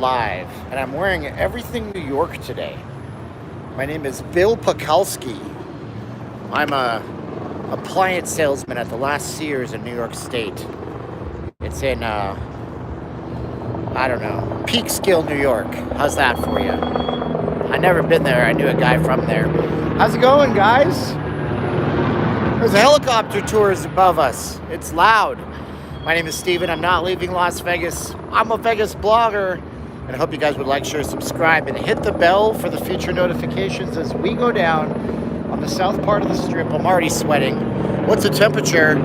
live, and I'm wearing everything New York today. My name is Bill Pakulski. I'm a appliance salesman at the last Sears in New York State. It's in, I don't know, Peekskill, New York. How's that for you? I never been there. I knew a guy from there. How's it going, guys? There's a helicopter tours above us. It's loud. My name is Steven. I'm not leaving Las Vegas. I'm a Vegas blogger. And I hope you guys would like, share, subscribe, and hit the bell for the future notifications as we go down on the south part of the strip. I'm already sweating. What's the temperature?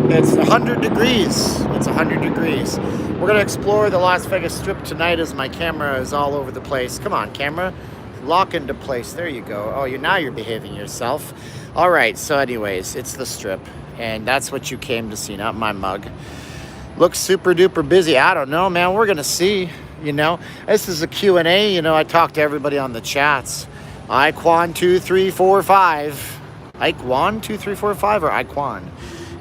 It's 100 degrees. It's 100 degrees. We're going to explore the Las Vegas Strip tonight as my camera is all over the place. Come on, camera. Lock into place. There you go. Oh, now you're behaving yourself. All right. So anyways, it's the Strip. And that's what you came to see, not my mug. Looks super duper busy. I don't know, man. We're going to see, you know. This is a Q&A. You know, I talk to everybody on the chats. Iquan2345. Iquan2345 or Iquan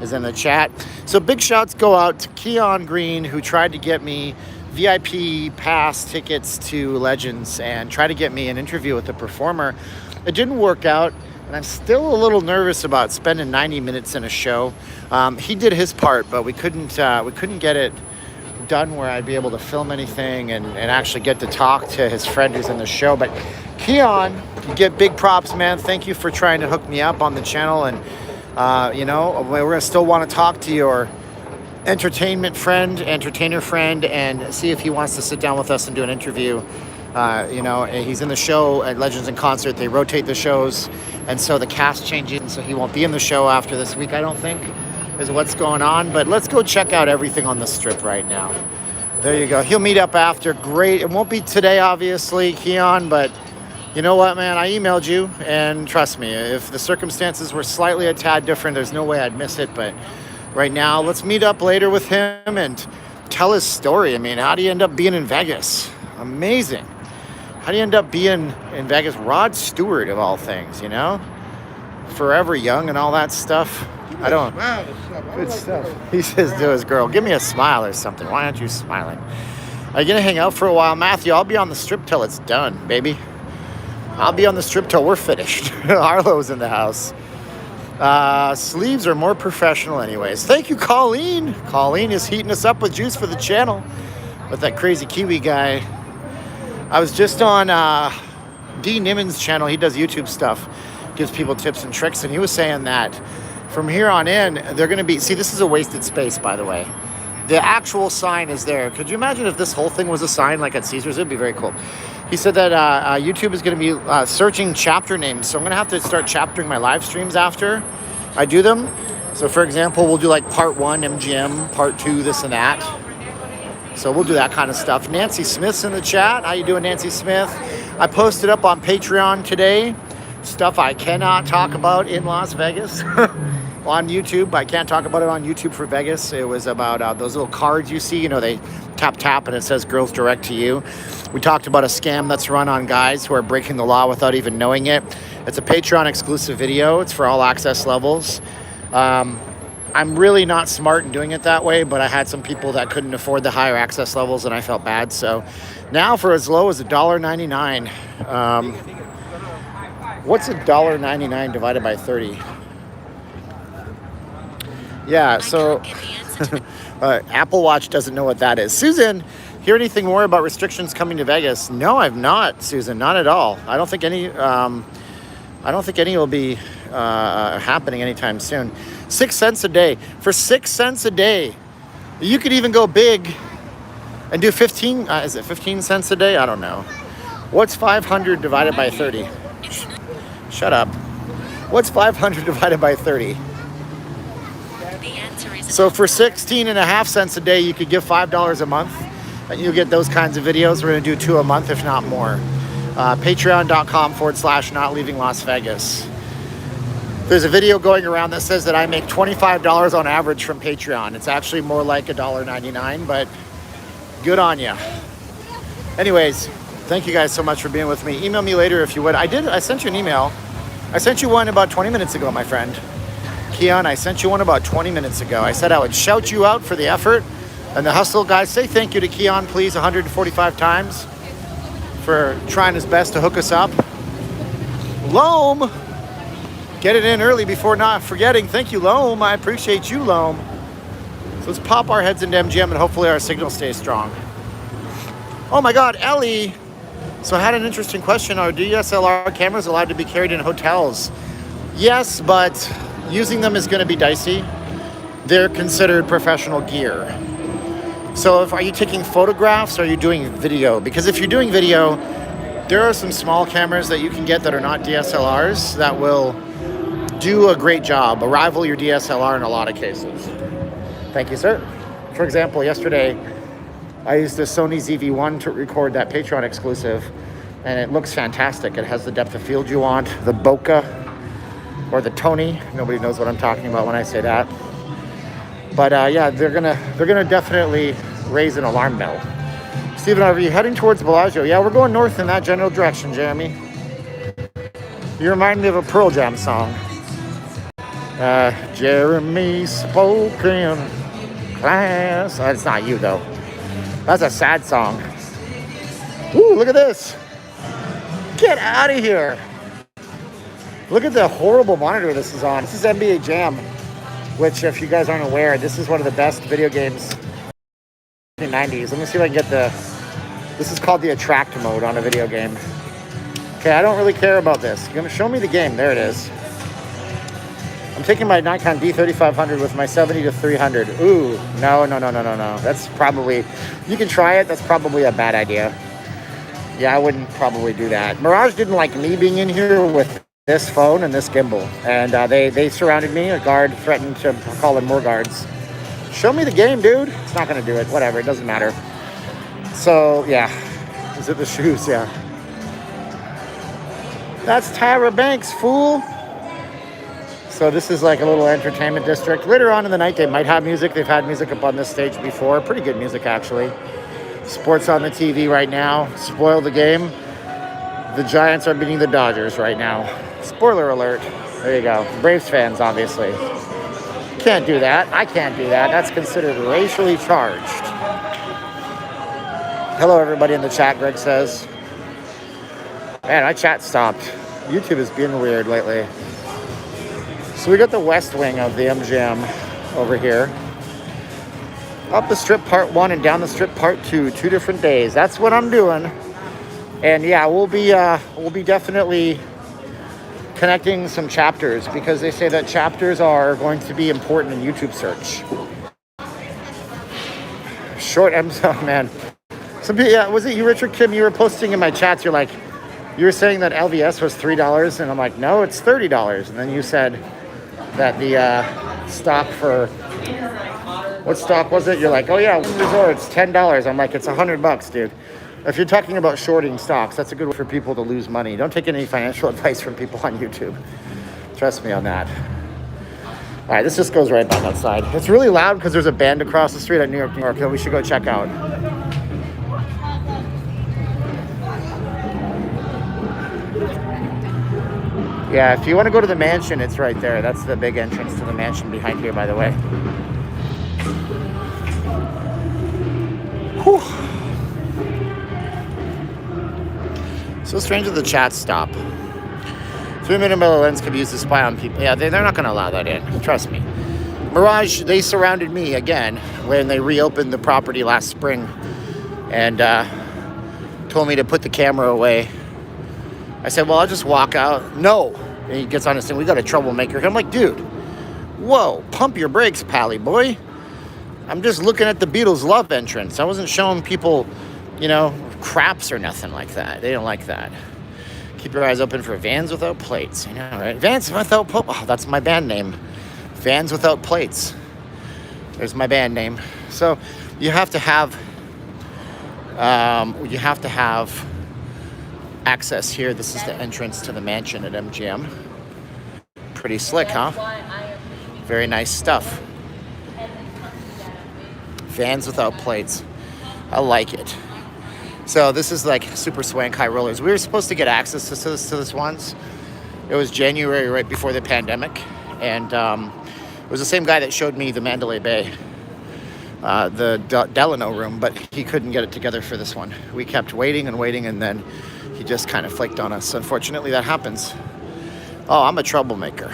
is in the chat. So big shouts go out to Keon Green, who tried to get me VIP pass tickets to Legends and try to get me an interview with the performer. It didn't work out. And I'm still a little nervous about spending 90 minutes in a show. He did his part, but we couldn't get it done where I'd be able to film anything and actually get to talk to his friend who's in the show. But Keon, you get big props, man. Thank you for trying to hook me up on the channel. And, you know, we're going to still want to talk to your entertainer friend, and see if he wants to sit down with us and do an interview. You know, he's in the show at Legends in Concert. They rotate the shows, and so the cast changes, and so he won't be in the show after this week, I don't think, is what's going on. But let's go check out everything on the Strip right now. There you go. He'll meet up after. Great. It won't be today, obviously, Keon, but you know what, man? I emailed you, and trust me, if the circumstances were slightly a tad different, there's no way I'd miss it. But right now, let's meet up later with him and tell his story. I mean, how do you end up being in Vegas? Amazing. How do you end up being in Vegas? Rod Stewart, of all things, you know? Forever young and all that stuff. I don't. Good stuff. He says to his girl, give me a smile or something. Why aren't you smiling? Are you going to hang out for a while? Matthew, I'll be on the Strip till it's done, baby. I'll be on the Strip till we're finished. Arlo's in the house. Sleeves are more professional anyways. Thank you, Colleen. Colleen is heating us up with juice for the channel with that crazy Kiwi guy. I was just on D. Nimmons' channel. He does YouTube stuff, gives people tips and tricks, and he was saying that from here on in, they're going to be... See, this is a wasted space, by the way. The actual sign is there. Could you imagine if this whole thing was a sign like at Caesars? It'd be very cool. He said that YouTube is going to be searching chapter names, so I'm going to have to start chaptering my live streams after I do them. So, for example, we'll do like part 1, MGM, part 2, this and that. So we'll do that kind of stuff. Nancy Smith's in the chat. How you doing, Nancy Smith? I posted up on Patreon today stuff I cannot talk about in Las Vegas on YouTube. I can't talk about it on YouTube for Vegas. It was about those little cards you see. You know, they tap and it says girls direct to you. We talked about a scam that's run on guys who are breaking the law without even knowing it. It's a Patreon exclusive video. It's for all access levels. I'm really not smart in doing it that way, but I had some people that couldn't afford the higher access levels, and I felt bad. So now for as low as $1.99. What's $1.99 divided by 30? Yeah, so Apple Watch doesn't know what that is. Susan, hear anything more about restrictions coming to Vegas? No, I've not, Susan, not at all. I don't think any will be happening anytime soon. 6 cents a day. For 6 cents a day, you could even go big and do 15. Is it 15 cents a day? I don't know. What's 500 divided by 30? Shut up. What's 500 divided by 30? So for 16.5 cents a day, you could give $5 a month, and you'll get those kinds of videos. We're going to do 2 a month, if not more. Patreon.com/not leaving Las Vegas. There's a video going around that says that I make $25 on average from Patreon. It's actually more like $1.99, but good on you. Anyways, thank you guys so much for being with me. Email me later if you would. I sent you an email. I sent you one about 20 minutes ago, my friend. Keon, I sent you one about 20 minutes ago. I said I would shout you out for the effort. And the Hustle guys, say thank you to Keon, please, 145 times for trying his best to hook us up. Loam, get it in early before not forgetting. Thank you, Loam. I appreciate you, Loam. So let's pop our heads into MGM and hopefully our signal stays strong. Oh my God, Ellie. So I had an interesting question. Are DSLR cameras allowed to be carried in hotels? Yes, but using them is going to be dicey. They're considered professional gear. So are you taking photographs or are you doing video? Because if you're doing video, there are some small cameras that you can get that are not DSLRs that will do a great job, rival your DSLR in a lot of cases. Thank you, sir. For example, yesterday, I used the Sony ZV-1 to record that Patreon exclusive, and it looks fantastic. It has the depth of field you want, the bokeh, or the Tony. Nobody knows what I'm talking about when I say that. But yeah, they're gonna definitely raise an alarm bell. Stephen, are you heading towards Bellagio? Yeah, we're going north in that general direction, Jeremy. You remind me of a Pearl Jam song. Jeremy spoke in class. It's not you though. That's a sad song. Ooh, look at this. Get out of here. Look at the horrible monitor this is on. This is NBA Jam, which, if you guys aren't aware, this is one of the best video games in the 90s. Let me see if I can get this is called the attract mode on a video game. Okay, I don't really care about this. You're gonna show me the game. There it is. I'm taking my Nikon D3500 with my 70-300. Ooh, no. That's probably, you can try it. That's probably a bad idea. Yeah, I wouldn't probably do that. Mirage didn't like me being in here with this phone and this gimbal. And they surrounded me. A guard threatened to call in more guards. Show me the game, dude. It's not going to do it. Whatever. It doesn't matter. So, yeah. Is it the shoes? Yeah. That's Tyra Banks, fool. So this is like a little entertainment district. Later on in the night, they might have music. They've had music up on this stage before. Pretty good music, actually. Sports on the TV right now. Spoil the game. The Giants are beating the Dodgers right now. Spoiler alert. There you go. Braves fans, obviously. Can't do that. I can't do that. That's considered racially charged. Hello, everybody in the chat, Greg says. Man, my chat stopped. YouTube is being weird lately. So we got the west wing of the MGM over here. Up the strip part 1 and down the strip part 2, 2 different days. That's what I'm doing. And yeah, we'll be definitely connecting some chapters because they say that chapters are going to be important in YouTube search. Short MGM, oh man. Some people, yeah, was it you, Richard Kim? You were posting in my chats. You were saying that LVS was $3, and I'm like, no, it's $30. And then you said that the stock for, what stock was it? You're like, oh yeah, Resort's $10. I'm like, it's $100, dude. If you're talking about shorting stocks, that's a good way for people to lose money. Don't take any financial advice from people on YouTube. Trust me on that. All right, this just goes right back outside. It's really loud because there's a band across the street at New York, New York. We should go check out. Yeah, if you want to go to the mansion, it's right there. That's the big entrance to the mansion behind here, by the way. Whew. So strange that the chats stop. 3mm lens can be used to spy on people. Yeah, they're not going to allow that in. Trust me. Mirage, they surrounded me again when they reopened the property last spring and told me to put the camera away. I said, well, I'll just walk out. No. And he gets on his thing. We got a troublemaker. I'm like, dude, whoa, pump your brakes, pally boy. I'm just looking at the Beatles' Love entrance. I wasn't showing people, craps or nothing like that. They don't like that. Keep your eyes open for Vans Without Plates. I know, right? Vans Without Plates. Oh, that's my band name. Vans Without Plates. There's my band name. So you have to have access here. This is the entrance to the mansion at MGM. Pretty slick, huh? Very nice stuff. Vans Without Plates. I like it. So this is like super swank high rollers. We were supposed to get access to this once. It was January right before the pandemic. And it was the same guy that showed me the Mandalay Bay. the Delano room, but he couldn't get it together for this one. We kept waiting and waiting, and then he just kind of flaked on us. Unfortunately, that happens. Oh, I'm a troublemaker.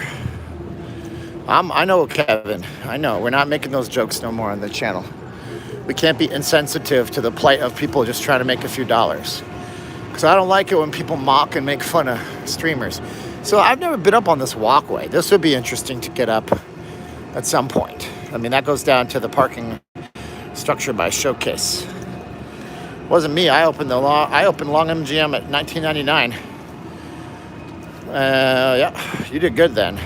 I know, Kevin. I know. We're not making those jokes no more on the channel. We can't be insensitive to the plight of people just trying to make a few dollars. Because I don't like it when people mock and make fun of streamers. So I've never been up on this walkway. This would be interesting to get up at some point. I mean, that goes down to the parking structure by Showcase. Wasn't me. I opened Long MGM at 1999. Yeah, you did good then.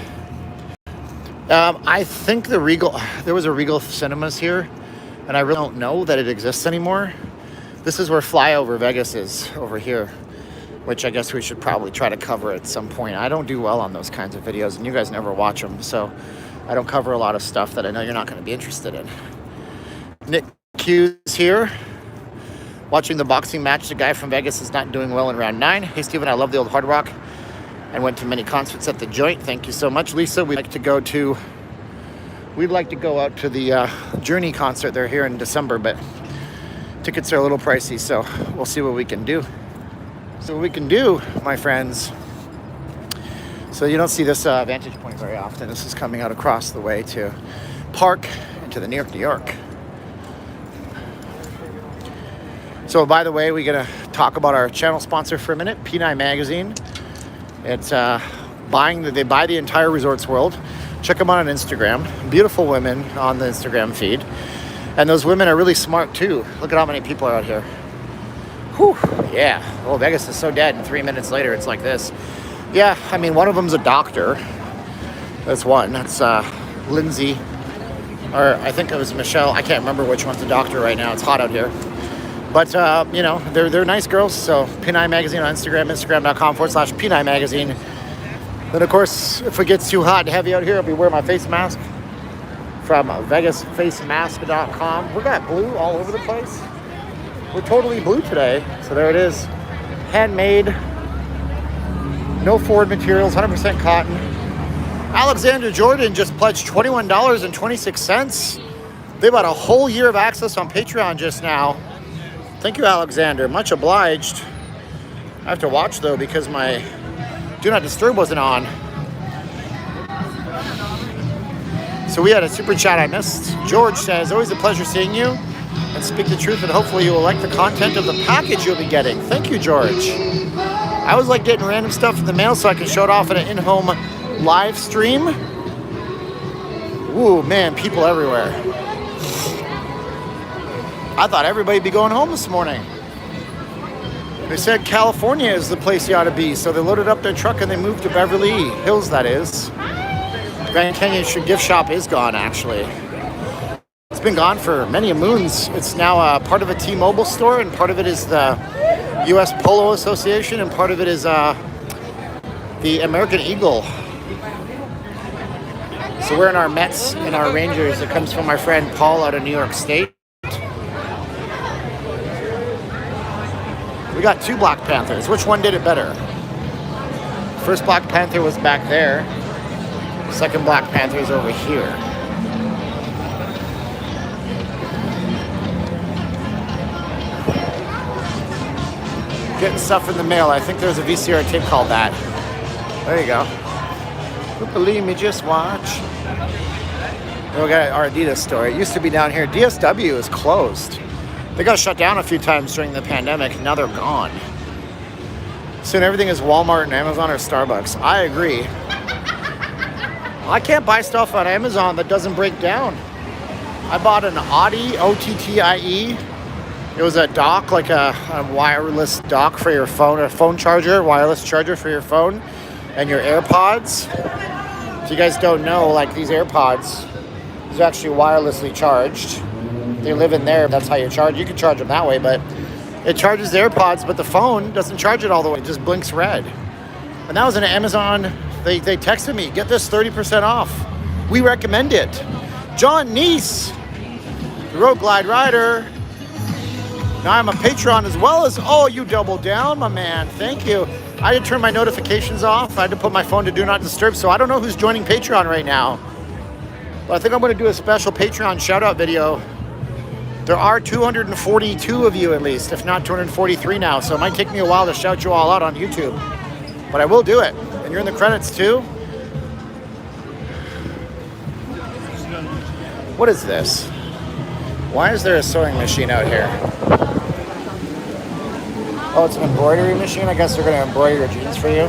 I think there was a Regal Cinemas here, and I really don't know that it exists anymore. This is where Flyover Vegas is, over here, which I guess we should probably try to cover at some point. I don't do well on those kinds of videos, and you guys never watch them, so I don't cover a lot of stuff that I know you're not going to be interested in. Nick Q's here, watching the boxing match. The guy from Vegas is not doing well in round 9. Hey, Steven, I love the old Hard Rock. I went to many concerts at the Joint. Thank you so much, Lisa. We'd like to go out to the Journey concert. They're here in December, but tickets are a little pricey, so we'll see what we can do. My friends. So you don't see this vantage point very often. This is coming out across the way to Park into the New York. So by the way, we're gonna talk about our channel sponsor for a minute, P9 Magazine. It's they buy the entire Resorts World. Check them out on Instagram. Beautiful women on the Instagram feed. And those women are really smart too. Look at how many people are out here. Whew, yeah. Oh, Vegas is so dead. And 3 minutes later, it's like this. Yeah, I mean, one of them's a doctor. That's one. That's Lindsay. Or I think it was Michelle. I can't remember which one's the doctor right now. It's hot out here. But, you know, they're nice girls. So P9 Magazine on Instagram, instagram.com/P9 Magazine. Then, of course, if it gets too hot and heavy out here, I'll be wearing my face mask from VegasFaceMask.com. We got blue all over the place. We're totally blue today. So there it is. Handmade. No Ford materials, 100% cotton. Alexander Jordan just pledged $21.26. They bought a whole year of access on Patreon just now. Thank you, Alexander. Much obliged. I have to watch, though, because my Do Not Disturb wasn't on. So we had a super chat I missed. George says, always a pleasure seeing you. And speak the truth, and hopefully you will like the content of the package you'll be getting. Thank you, George. I always like getting random stuff in the mail so I can show it off in an in-home live stream. Ooh, man, people everywhere. I thought everybody'd be going home this morning. They said California is the place you ought to be, so they loaded up their truck and they moved to Beverly Hills, that is. Grand Canyon gift shop is gone, actually. It's been gone for many moons. It's now part of a T-Mobile store, and part of it is the U.S. Polo Association, and part of it is the American Eagle. So we're in our Mets and our Rangers. It comes from my friend Paul out of New York State. We got 2 Black Panthers. Which one did it better? First Black Panther was back there. Second Black Panther is over here. Getting stuff in the mail. I think there's a VCR tape called that. There you go. Don't believe me, just watch. We got our Adidas store. It used to be down here. DSW is closed. They got shut down a few times during the pandemic. Now they're gone. Soon everything is Walmart and Amazon or Starbucks. I agree. I can't buy stuff on Amazon that doesn't break down. I bought an Audi OTTIE. It was a dock, like a wireless dock for your phone, a phone charger, wireless charger for your phone and your AirPods. If you guys don't know, like these AirPods, these are actually wirelessly charged. They live in there. That's how you charge. You can charge them that way, but it charges the AirPods, but the phone doesn't charge it all the way. It just blinks red. And that was an Amazon. They texted me, get this 30% off. We recommend it. John Neese, the Road Glide Rider. Now I'm a Patreon as well as, oh, you doubled down, my man. Thank you. I had to turn my notifications off. I had to put my phone to Do Not Disturb, so I don't know who's joining Patreon right now. But I think I'm going to do a special Patreon shout-out video There are 242 of you at least, if not 243 now. So it might take me a while to shout you all out on YouTube. But I will do it. And you're in the credits too. What is this? Why is there a sewing machine out here? Oh, it's an embroidery machine. I guess they're going to embroider your jeans for you.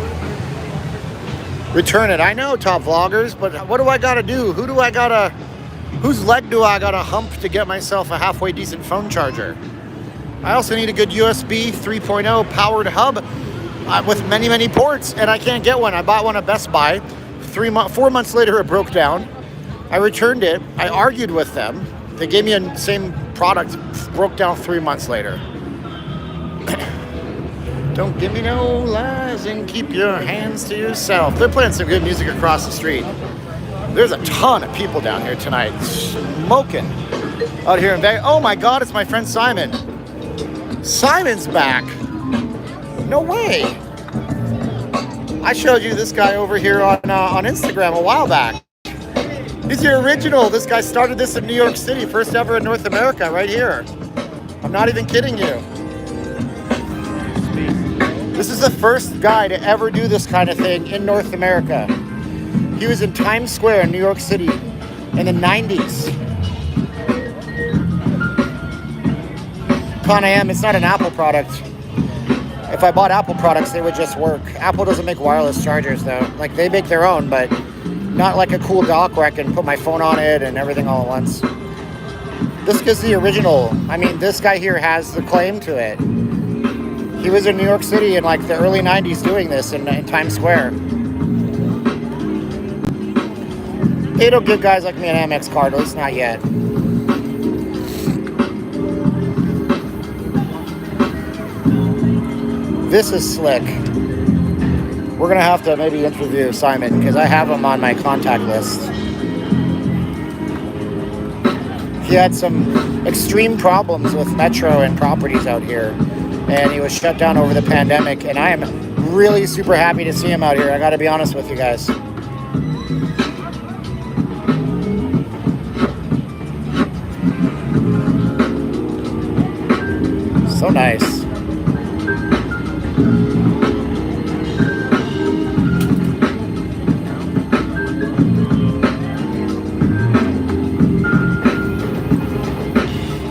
Return it. I know, top vloggers, but what do I got to do? Whose leg do I got to hump to get myself a halfway decent phone charger? I also need a good USB 3.0 powered hub with many, many ports, and I can't get one. I bought one at Best Buy. 4 months later, it broke down. I returned it. I argued with them. They gave me the same product, broke down 3 months later. Don't give me no lies and keep your hands to yourself. They're playing some good music across the street. There's a ton of people down here tonight, smoking out here in Vegas. Oh my God, it's my friend Simon. Simon's back. No way. I showed you this guy over here on Instagram a while back. He's the original. This guy started this in New York City, first ever in North America, right here. I'm not even kidding you. This is the first guy to ever do this kind of thing in North America. He was in Times Square in New York City in the 90s. Con AM, it's not an Apple product. If I bought Apple products, they would just work. Apple doesn't make wireless chargers though. Like they make their own, but not like a cool dock where I can put my phone on it and everything all at once. This is the original. I mean, this guy here has the claim to it. He was in New York City in like the early 90s doing this in Times Square. They don't give guys like me an Amex card, at least not yet. This is slick. We're gonna have to maybe interview Simon because I have him on my contact list. He had some extreme problems with Metro and properties out here, and he was shut down over the pandemic, and I am really super happy to see him out here. I gotta be honest with you guys. So nice.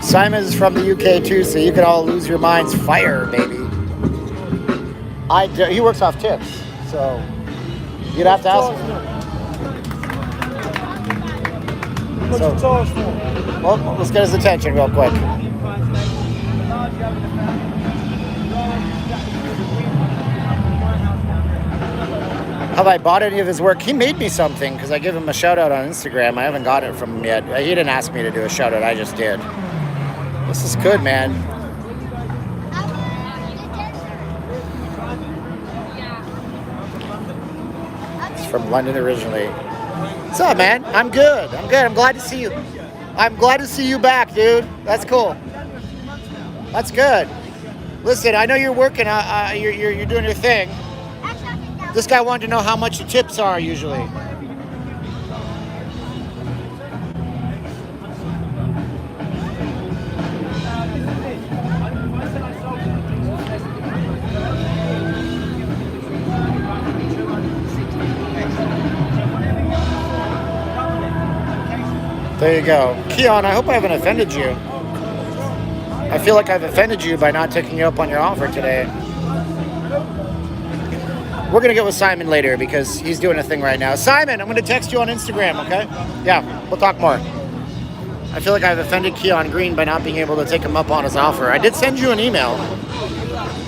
Simon's from the UK too, so you can all lose your minds. Fire, baby. He works off tips, so you'd have to ask him. Well, let's get his attention real quick. Have I bought any of his work? He made me something because I give him a shout out on Instagram. I haven't got it from him yet. He didn't ask me to do a shout out, I just did. This is good, man. It's from London originally. What's up, man? I'm good. I'm glad to see you. I'm glad to see you back, dude. That's cool. That's good. Listen, I know you're working. You're doing your thing. This guy wanted to know how much the tips are usually. There you go. Keon, I hope I haven't offended you. I feel like I've offended you by not taking you up on your offer today. We're going to get with Simon later because he's doing a thing right now. Simon, I'm going to text you on Instagram, okay? Yeah, we'll talk more. I feel like I've offended Keon Green by not being able to take him up on his offer. I did send you an email.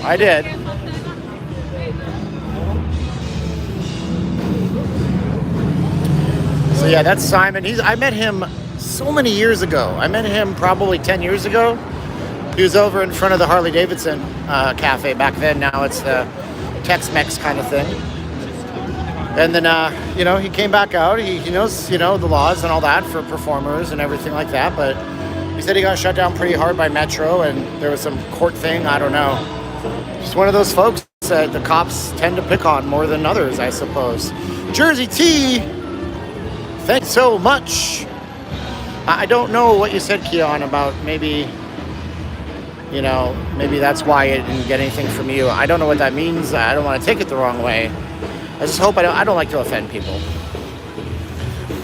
I did. So yeah, that's Simon. I met him so many years ago. I met him probably 10 years ago. He was over in front of the Harley Davidson cafe back then. Now it's the Tex-Mex kind of thing. And then, he came back out. He knows, the laws and all that for performers and everything like that. But he said he got shut down pretty hard by Metro and there was some court thing. I don't know. Just one of those folks that the cops tend to pick on more than others, I suppose. Jersey T, thanks so much. I don't know what you said, Keon, about maybe, you know, maybe that's why it didn't get anything from you. I don't know what that means. I don't want to take it the wrong way. I just hope I don't like to offend people.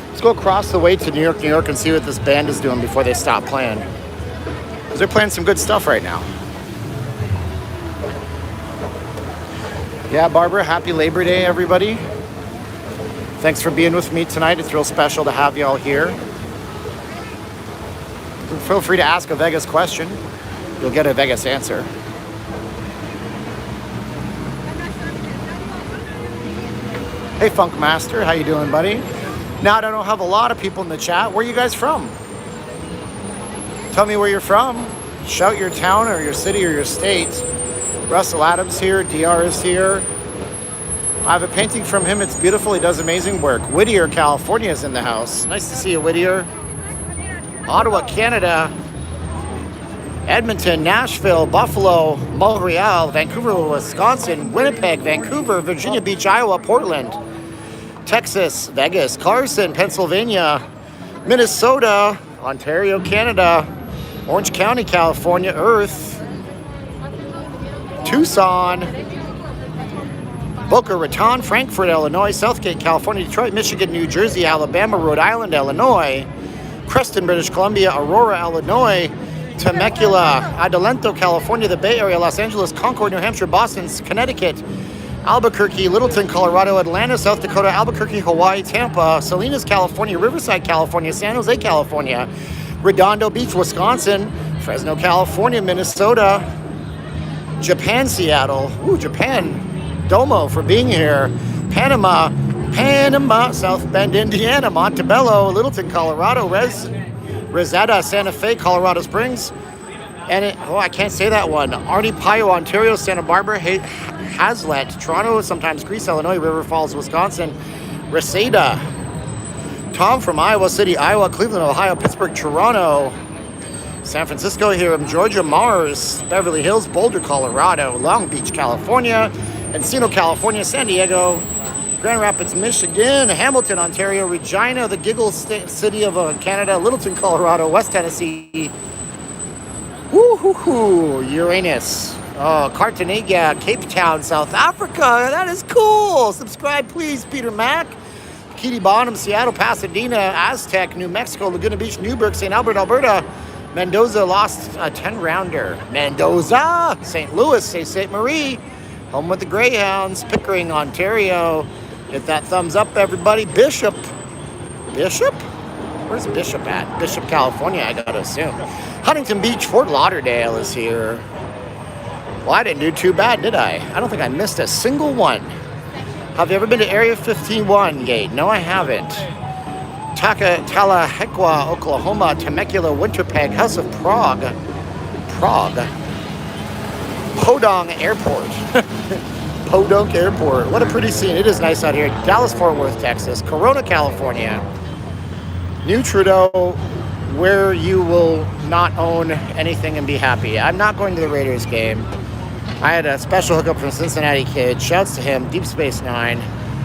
Let's go across the way to New York, and see what this band is doing before they stop playing. Because they're playing some good stuff right now. Yeah, Barbara, happy Labor Day, everybody. Thanks for being with me tonight. It's real special to have you all here. Feel free to ask a Vegas question. You'll get a Vegas answer. Hey, Funk Master, how you doing, buddy? Now, I don't have a lot of people in the chat. Where are you guys from? Tell me where you're from. Shout your town or your city or your state. Russell Adams here. DR is here. I have a painting from him. It's beautiful. He does amazing work. Whittier, California is in the house. Nice to see you, Whittier. Ottawa, Canada. Edmonton, Nashville, Buffalo, Montreal, Vancouver, Wisconsin, Winnipeg, Vancouver, Virginia Beach, Iowa, Portland, Texas, Vegas, Carson, Pennsylvania, Minnesota, Ontario, Canada, Orange County, California, Earth, Tucson, Boca Raton, Frankfurt, Illinois, Southgate, California, Detroit, Michigan, New Jersey, Alabama, Rhode Island, Illinois, Creston, British Columbia, Aurora, Illinois, Temecula, Adelanto, California, the Bay Area, Los Angeles, Concord, New Hampshire, Boston, Connecticut, Albuquerque, Littleton, Colorado, Atlanta, South Dakota, Albuquerque, Hawaii, Tampa, Salinas, California, Riverside, California, San Jose, California, Redondo Beach, Wisconsin, Fresno, California, Minnesota, Japan, Seattle, Japan, Domo for being here, Panama, South Bend, Indiana, Montebello, Littleton, Colorado, Rosetta, Santa Fe, Colorado Springs, and I can't say that one. Arnie Pio, Ontario, Santa Barbara, Hazlet, Toronto, sometimes Greece, Illinois, River Falls, Wisconsin, Reseda, Tom from Iowa City, Iowa, Cleveland, Ohio, Pittsburgh, Toronto, San Francisco, here, Georgia, Mars, Beverly Hills, Boulder, Colorado, Long Beach, California, Encino, California, San Diego, Grand Rapids, Michigan, Hamilton, Ontario, Regina, the giggle city of Canada, Littleton, Colorado, West Tennessee, Uranus, Cartagena, Cape Town, South Africa. That is cool. Subscribe, please, Peter Mack. Kitty Bonham, Seattle, Pasadena, Aztec, New Mexico, Laguna Beach, Newburgh, St. Albert, Alberta. Mendoza lost a 10-rounder. Mendoza, St. Louis, Sault Marie, home with the Greyhounds, Pickering, Ontario. Hit that thumbs up, everybody. Bishop? Where's Bishop at? Bishop, California, I gotta assume. Huntington Beach, Fort Lauderdale is here. Well, I didn't do too bad, did I? I don't think I missed a single one. Have you ever been to Area 51 Gate? No, I haven't. Talahekwa, Oklahoma, Temecula, Winterpeg, House of Prague. Podong Airport. Podunk Airport. What a pretty scene. It is nice out here. Dallas-Fort Worth, Texas. Corona, California. New Trudeau, where you will not own anything and be happy. I'm not going to the Raiders game. I had a special hookup from Cincinnati Kid. Shouts to him. Deep Space Nine.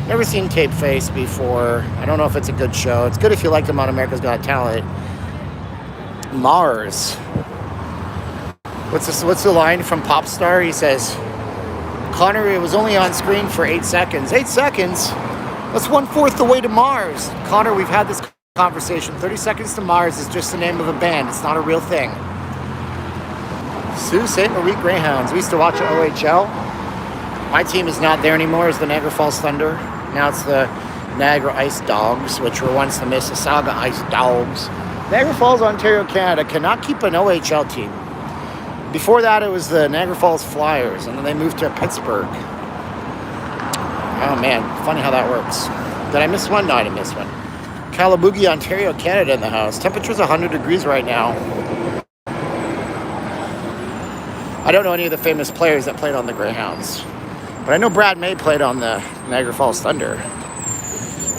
Never seen Tape Face before. I don't know if it's a good show. It's good if you liked him on America's Got Talent. Mars. What's the line from Popstar? He says, Connor, it was only on screen for 8 seconds. 8 seconds? That's 1/4 the way to Mars. Connor, we've had this conversation. 30 Seconds to Mars is just the name of a band. It's not a real thing. Sault Ste. Marie Greyhounds. We used to watch the OHL. My team is not there anymore. It's the Niagara Falls Thunder. Now it's the Niagara Ice Dogs, which were once the Mississauga Ice Dogs. Niagara Falls, Ontario, Canada cannot keep an OHL team. Before that, it was the Niagara Falls Flyers, and then they moved to Pittsburgh. Oh, man. Funny how that works. Did I miss one? No, I didn't miss one. Calabugie, Ontario, Canada in the house. Temperature's 100 degrees right now. I don't know any of the famous players that played on the Greyhounds. But I know Brad May played on the Niagara Falls Thunder.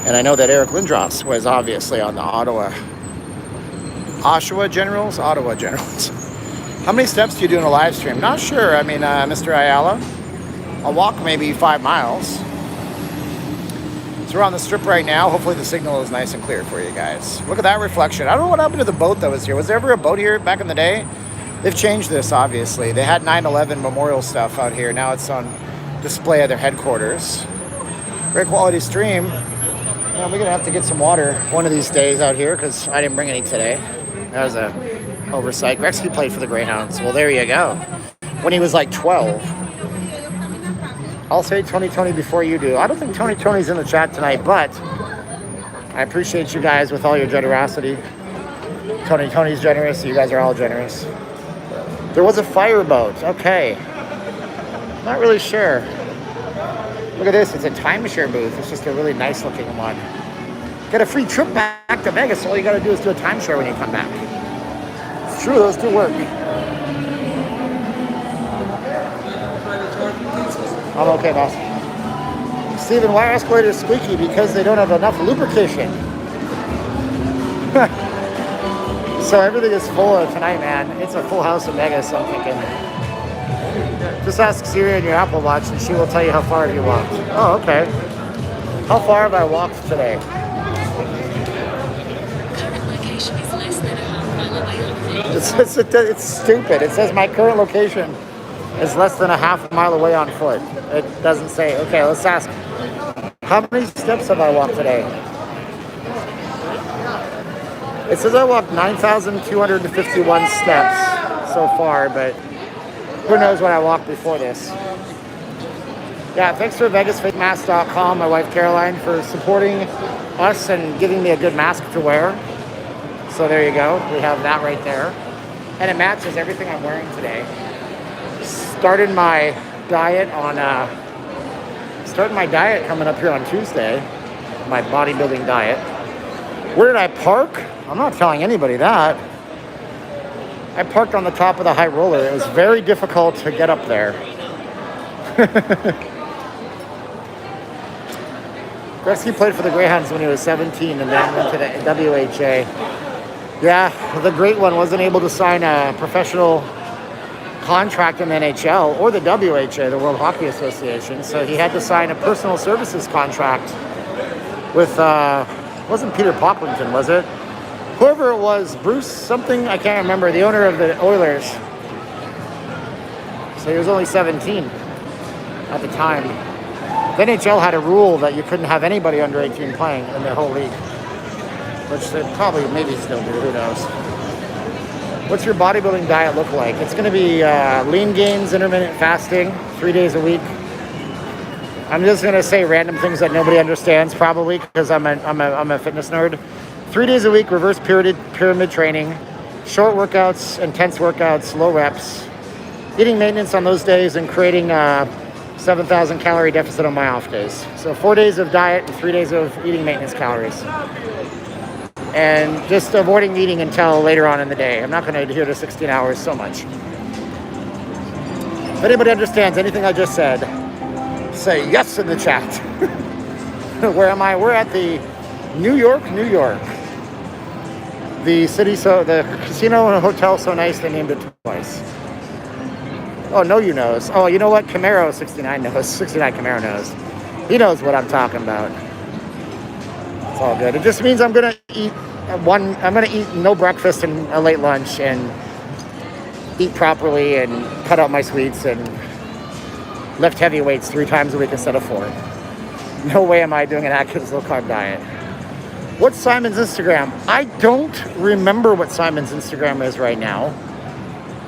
And I know that Eric Lindros was obviously on the Ottawa Generals. How many steps do you do in a live stream? Not sure. I mean, Mr. Ayala, I'll walk maybe 5 miles. So we're on the strip right now. Hopefully the signal is nice and clear for you guys. Look at that reflection. I don't know what happened to the boat that was here. Was there ever a boat here back in the day? They've changed this, obviously. They had 9/11 memorial stuff out here. Now it's on display at their headquarters. Great quality stream. We're going to have to get some water one of these days out here because I didn't bring any today. That was a oversight. Gretzky played for the Greyhounds. Well, there you go. When he was like 12. I'll say Tony before you do. I don't think Tony's in the chat tonight, but I appreciate you guys with all your generosity. Tony's generous. You guys are all generous. There was a fireboat. Okay. Not really sure. Look at this. It's a timeshare booth. It's just a really nice looking one. Get a free trip back to Vegas. All you got to do is do a timeshare when you come back. It's true. Those do work. I'm okay, boss. Steven, why are escalators squeaky? Because they don't have enough lubrication. So everything is full tonight, man. It's a full house in Vegas, I'm thinking. Just ask Siri on your Apple Watch and she will tell you how far you walked. Oh, okay. How far have I walked today? Current location is less than a half mile away on foot. It's stupid. It says my current location is less than a half mile away on foot. It doesn't say. Okay, let's ask. How many steps have I walked today? It says I walked 9,251 steps so far, but who knows what I walked before this. Yeah, thanks for VegasFakeMask.com, my wife Caroline, for supporting us and giving me a good mask to wear. So there you go. We have that right there. And it matches everything I'm wearing today. Started my diet coming up here on Tuesday. My bodybuilding diet. Where did I park? I'm not telling anybody that. I parked on the top of the high roller. It was very difficult to get up there. Gretzky played for the Greyhounds when he was 17 and then went to the WHA. Yeah, the great one wasn't able to sign a professional contract in the NHL or the WHA, the World Hockey Association, so he had to sign a personal services contract with, wasn't Peter Pocklington, was it? Whoever it was, Bruce something, I can't remember, the owner of the Oilers. So he was only 17 at the time. The NHL had a rule that you couldn't have anybody under 18 playing in the whole league, which they probably maybe still do, who knows. What's your bodybuilding diet look like? It's going to be lean gains, intermittent fasting, 3 days a week. I'm just going to say random things that nobody understands probably because I'm a fitness nerd. 3 days a week, reverse pyramid training, short workouts, intense workouts, low reps, eating maintenance on those days, and creating 7,000 calorie deficit on my off days. So 4 days of diet and 3 days of eating maintenance calories. And just avoiding eating until later on in the day. I'm not going to adhere to 16 hours so much. If anybody understands anything I just said, say yes in the chat. Where am I? We're at the New York. The city, so the casino and hotel so nice they named it twice. Oh, no, you knows. Oh, you know what? Camaro 69 knows. 69 Camaro knows. He knows what I'm talking about. It's all good. It just means I'm gonna eat no breakfast and a late lunch and eat properly and cut out my sweets and lift heavy weights 3 times a week instead of 4. No way am I doing an Atkins low carb diet. What's Simon's Instagram? I don't remember what Simon's Instagram is right now.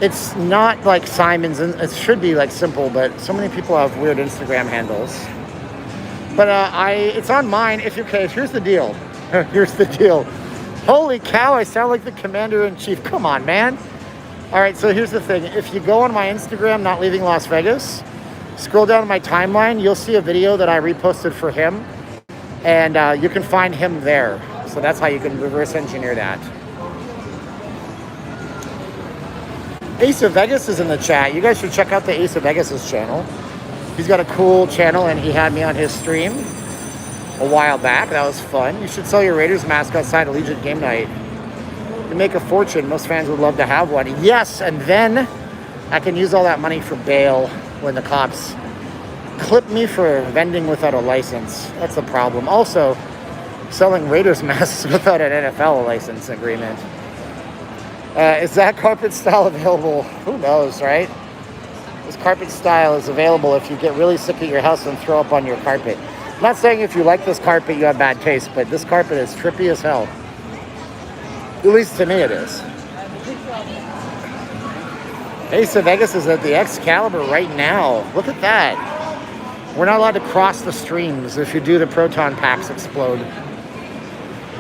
It's not like Simon's, it should be like simple, but so many people have weird Instagram handles. But it's on mine. Okay, here's the deal. Here's the deal. Holy cow, I sound like the commander-in-chief. Come on, man. All right, so here's the thing. If you go on my Instagram, Not Leaving Las Vegas, scroll down my timeline, you'll see a video that I reposted for him. And you can find him there. So that's how you can reverse engineer that. Ace of Vegas is in the chat. You guys should check out the Ace of Vegas' channel. He's got a cool channel and he had me on his stream a while back. That was fun. You should sell your Raiders mask outside Allegiant game night. You make a fortune. Most fans would love to have one. Yes, and then I can use all that money for bail when the cops clip me for vending without a license. That's the problem. Also, selling Raiders masks without an NFL license agreement. Is that carpet style available? Who knows, right? This carpet style is available if you get really sick of your house and throw up on your carpet. I'm not saying if you like this carpet, you have bad taste, but this carpet is trippy as hell. At least to me it is. Ace of Vegas is at the Excalibur right now. Look at that. We're not allowed to cross the streams. If you do, the proton packs explode.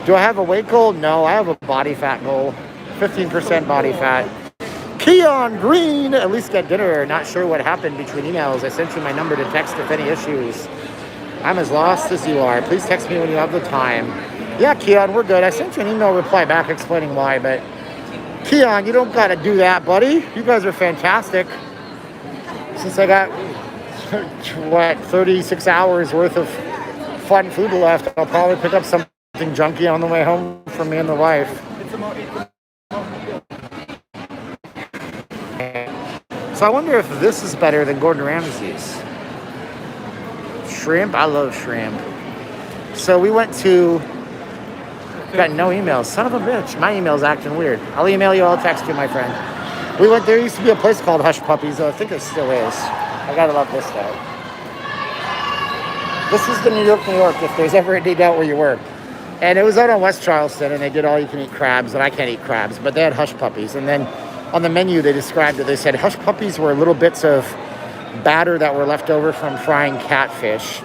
Do I have a weight goal? No, I have a body fat goal. 15% body fat. Keon Green, at least get dinner. Not sure what happened between emails. I sent you my number to text if any issues. I'm as lost as you are. Please text me when you have the time. Yeah, Keon, we're good. I sent you an email reply back explaining why, but Keon, you don't got to do that, buddy. You guys are fantastic. Since I got, 36 hours worth of fun food left, I'll probably pick up something junky on the way home for me and the wife. So I wonder if this is better than Gordon Ramsay's. Shrimp? I love shrimp. So we went to... Got no emails. Son of a bitch. My email's acting weird. I'll email you. I'll text you, my friend. We went... There used to be a place called Hush Puppies. I think it still is. I gotta love this guy. This is the New York, if there's ever any doubt where you were. And it was out on West Charleston, and they did all-you-can-eat crabs, and I can't eat crabs, but they had Hush Puppies. And then on the menu, they described it. They said Hush Puppies were little bits of batter that were left over from frying catfish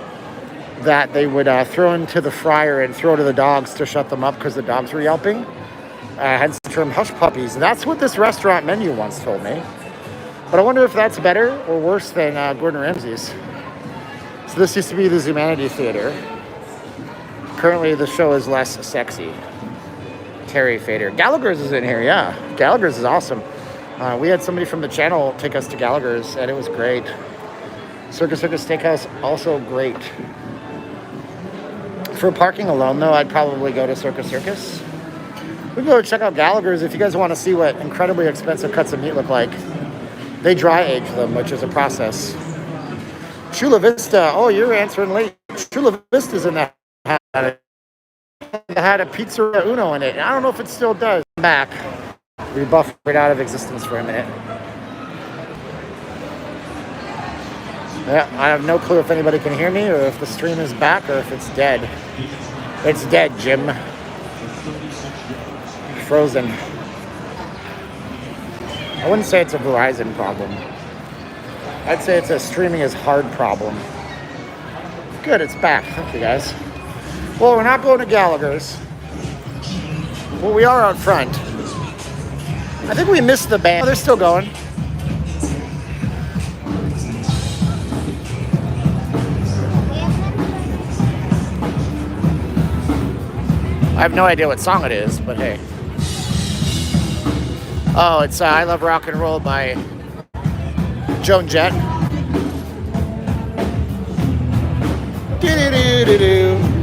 that they would throw into the fryer and throw to the dogs to shut them up because the dogs were yelping. Hence the term Hush Puppies. And that's what this restaurant menu once told me. But I wonder if that's better or worse than Gordon Ramsay's. So this used to be the Zumanity Theater. Currently, the show is less sexy. Terry Fader. Gallagher's is in here, yeah. Gallagher's is awesome. We had somebody from the channel take us to Gallagher's, and it was great. Circus Steakhouse, also great. For parking alone, though, I'd probably go to Circus. We can go check out Gallagher's if you guys want to see what incredibly expensive cuts of meat look like. They dry age them, which is a process. Chula Vista. Oh, you're answering late. Chula Vista's in that. It had a Pizzeria Uno in it. I don't know if it still does. I'm back. We buffed it out of existence for a minute. Yeah, I have no clue if anybody can hear me or if the stream is back or if it's dead. It's dead, Jim. Frozen. I wouldn't say it's a Verizon problem. I'd say it's a streaming is hard problem. Good, it's back. Thank you, guys. Well, we're not going to Gallagher's. Well, we are out front. I think we missed the band. Oh, they're still going. I have no idea what song it is, but hey. Oh, it's I Love Rock and Roll by Joan Jett. Do-do-do-do-do.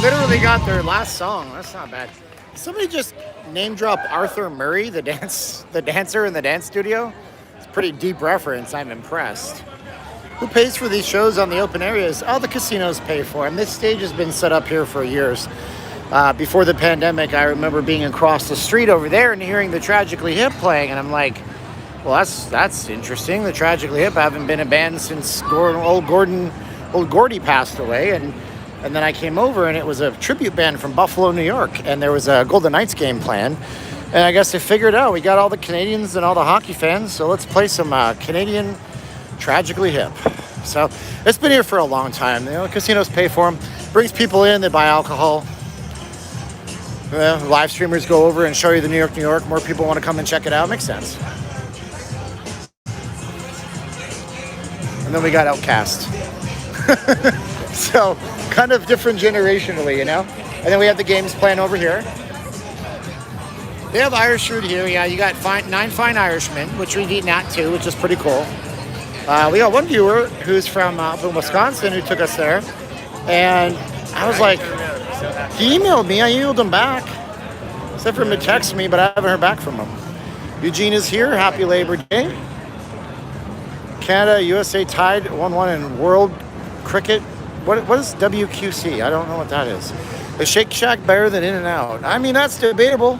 literally got their last song. That's not bad. Somebody just name drop Arthur Murray, the dancer in the dance studio. It's a pretty deep reference. I'm impressed. Who pays for these shows on the open areas? Oh, the casinos pay for them. This stage has been set up here for years. Before the pandemic, I remember being across the street over there and hearing the Tragically Hip playing, and I'm like, well, that's interesting. The Tragically Hip haven't been a band since old Gordy passed away, and then I came over, and it was a tribute band from Buffalo, New York, and there was a Golden Knights game planned, and I guess they figured out we got all the Canadians and all the hockey fans, so let's play some Canadian Tragically Hip. So it's been here for a long time. You know, casinos pay for them, brings people in, they buy alcohol. Live streamers go over and show you the New York. More people want to come and check it out. Makes sense. And then we got Outcast. So kind of different generationally, you know. And then we have the games playing over here. They have Irish food here. Yeah, you got 9 fine Irishmen, which we've eaten at too, which is pretty cool. We got one viewer who's from Wisconsin who took us there. And I was like, he emailed me. I emailed him back. Except for him to text me, but I haven't heard back from him. Eugene is here. Happy Labor Day. Canada, USA tied 1-1 in World Cricket. What is WQC? I don't know what that is. Is Shake Shack better than In-N-Out? I mean, that's debatable.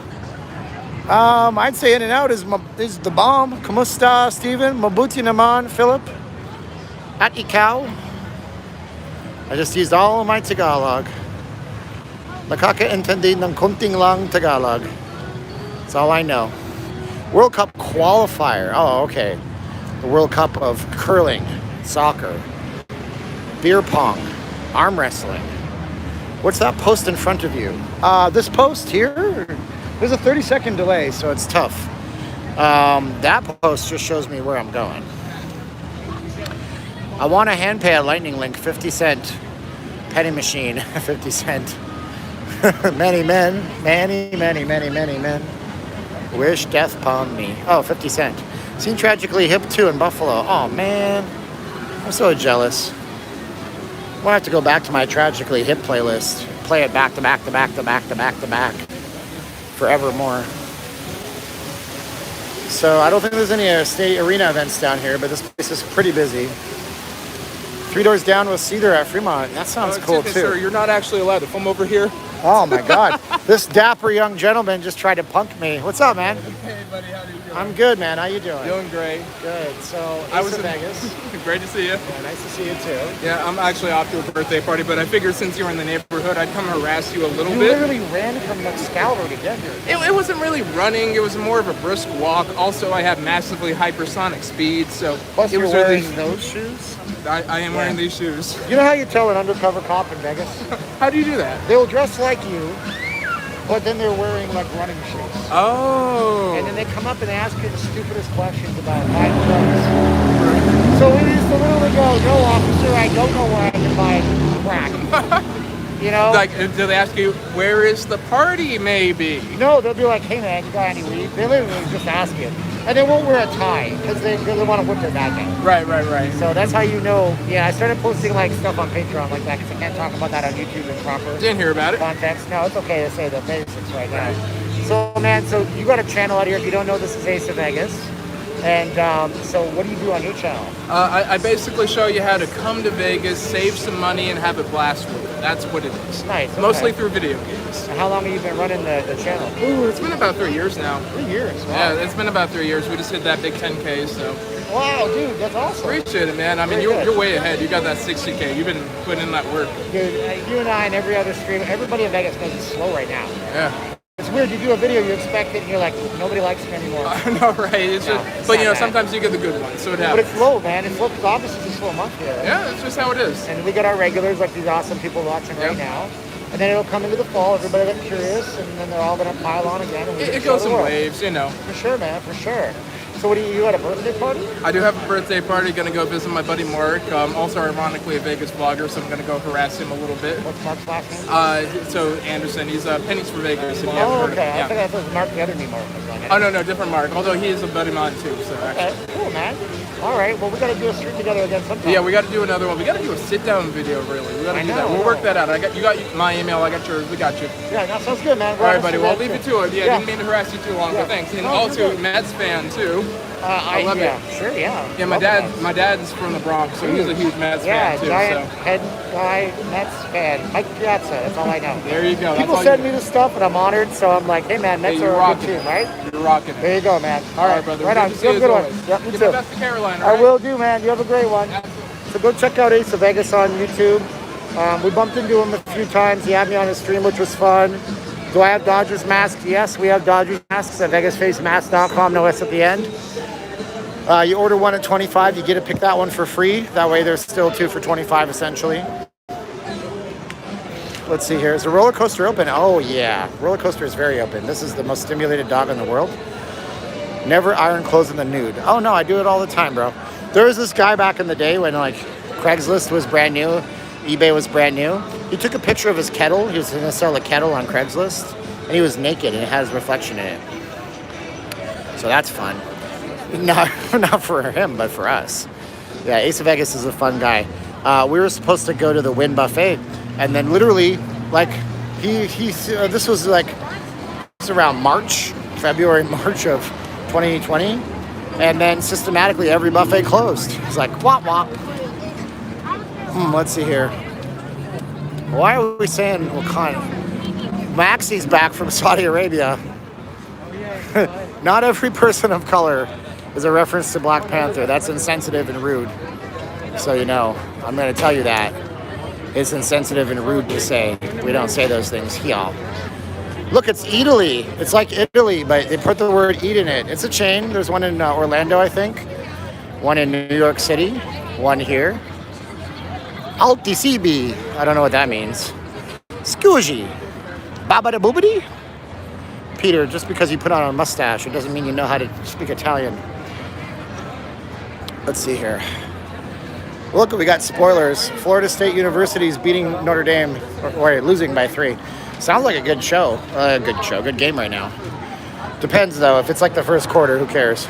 I'd say In-N-Out is the bomb. Kamusta, Steven? Mabuti naman, Philip? At ikaw? I just used all of my Tagalog. Nakakaintindi ng konting lang Tagalog. That's all I know. World Cup qualifier. Oh, okay. The World Cup of curling, soccer, beer pong, arm wrestling. What's that post in front of you? This post here, there's a 30-second delay, so it's tough. That post just shows me where I'm going. I want a hand pay at Lightning Link, 50 cent. Penny machine, 50 cent. Many men wish death upon me. Oh, 50 cent. Seen Tragically Hip 2 in Buffalo. Oh, man. I'm so jealous. I'm gonna have to go back to my Tragically Hip playlist. Play it back to back to back to back to back to back. Forevermore. So I don't think there's any state arena events down here, but this place is pretty busy. 3 doors down with Cedar at Fremont. That sounds cool, too. Sir, you're not actually allowed to film over here. Oh, my God. This dapper young gentleman just tried to punk me. What's up, man? Hey, buddy. How are you doing? I'm good, man. How you doing? Doing great. Good. So, I was in in Vegas. Great to see you. Yeah, nice to see you, too. Yeah, I'm actually off to a birthday party, but I figured since you were in the neighborhood, I'd come harass you a little You bit. literally ran from Excalibur to get here. It wasn't really running. It was more of a brisk walk. Also, I have massively hypersonic speed, so Plus, it you're was wearing really... those shoes? I am wearing these shoes. You know how you tell an undercover cop in Vegas? How do you do that? They'll dress like you, but then they're wearing, like, running shoes. Oh. And then they come up and ask you the stupidest questions about buying drugs. So we used to literally go, no, officer, I don't know where I can buy crack. You know? Like, do they ask you, where is the party, maybe? No, they'll be like, hey, man, you got any weed? They literally just ask you. And they won't wear a tie because they really want to whip their bag out. Right. So that's how you know. Yeah, I started posting like stuff on Patreon like that because I can't talk about that on YouTube in proper Didn't hear about it. context. No, it's okay to say the basics right now. So, man, so you got a channel out here. If you don't know, this is Ace of Vegas. And so what do you do on your channel? I basically show you how to come to Vegas, save some money, and have a blast with it. That's what it is. Nice. Okay. Mostly through video games. How long have you been running the channel? Ooh, it's been about 3 years now. 3 years. Wow. Yeah, it's been about 3 years. We just hit that big 10K, so. Wow, dude, that's awesome. Appreciate it, man. I mean, Very good. you're way ahead. You got that 60K. You've been putting in that work. Dude, you and I and every other streamer, everybody in Vegas knows it's slow right now. Yeah. It's weird. You do a video, you expect it, and you're like, nobody likes me anymore. I know, right? It's No, just, it's but not you know, bad. sometimes you get the good ones, so it But happens. it's slow, man. It's slow because obviously it's a slow month here. Yeah, that's just how it is. And we got our regulars, like these awesome people watching right Yep. now. And then it'll come into the fall. Everybody gets curious, and then they're all going to pile on again. And we It just goes show the in world. waves, you know. For sure, man. For sure. So what do you at a birthday party? I do have a birthday party. Gonna go visit my buddy Mark. Also, ironically, a Vegas vlogger, so I'm gonna go harass him a little bit. What's Mark's last name? So Anderson, he's Pennies for Vegas. If you Oh, haven't heard of okay. him. I Yeah. think I thought it was Mark, the other new Mark. Was on it. Oh no, different Mark. Although he is a buddy of mine too. So Okay, actually, cool, man. All right. Well, we got to do a stream together again sometime. Yeah, we got to do another one. We got to do a sit-down video, really. We got to do that. We'll work that out. You got my email. I got yours. We got you. Yeah, that sounds good, man. All right, buddy. Well, I'll leave you to it. Yeah, I didn't mean to harass you too long, but thanks. And also, Mets fan too. I love it. Sure, yeah. Yeah, my dad's from the Bronx, so he's a huge Mets fan too. Yeah, giant head guy, Mets fan. Mike Piazza, that's all I know. There you go. People send me this stuff, and I'm honored, so I'm like, hey, man, Mets are a good team, right? You're rocking it. There you go, man. All right, brother. Right on. You have a good one. Yep, you Give too. my best to Caroline, all I right? will do, man. You have a great one. So go check out Ace of Vegas on YouTube. We bumped into him a few times. He had me on his stream, which was fun. Do I have Dodgers masks? Yes, we have Dodgers masks at VegasFaceMask.com. No S at the end. You order one at $25, you get to pick that one for free. That way there's still two for $25 essentially. Let's see here. Is the roller coaster open? Oh yeah, roller coaster is very open. This is the most stimulated dog in the world. Never iron clothes in the nude. Oh no, I do it all the time, bro. There was this guy back in the day when like Craigslist was brand new, eBay was brand new. He took a picture of his kettle. He was going to sell a kettle on Craigslist, and he was naked and it has reflection in it. So that's fun. Not for him, but for us. Yeah, Ace of Vegas is a fun guy. We were supposed to go to the Wynn Buffet, and then literally, like, this was like, it was around February, March of 2020, and then systematically every buffet closed. It's like, wop wop. Let's see here. Why are we saying Wakanda? Maxi's back from Saudi Arabia. Not every person of color is a reference to Black Panther. That's insensitive and rude. So you know, I'm going to tell you that. It's insensitive and rude to say. We don't say those things here. Look, it's Italy. It's like Italy, but they put the word eat in it. It's a chain. There's one in Orlando, I think. One in New York City. One here. Alti Cibi. I don't know what that means. Scusi. Baba da boobity? Peter, just because you put on a mustache, it doesn't mean you know how to speak Italian. Let's see here. Look, we got spoilers. Florida State University is beating Notre Dame, or losing by 3. Sounds like a good show. Good game right now. Depends, though. If it's like the first quarter, who cares?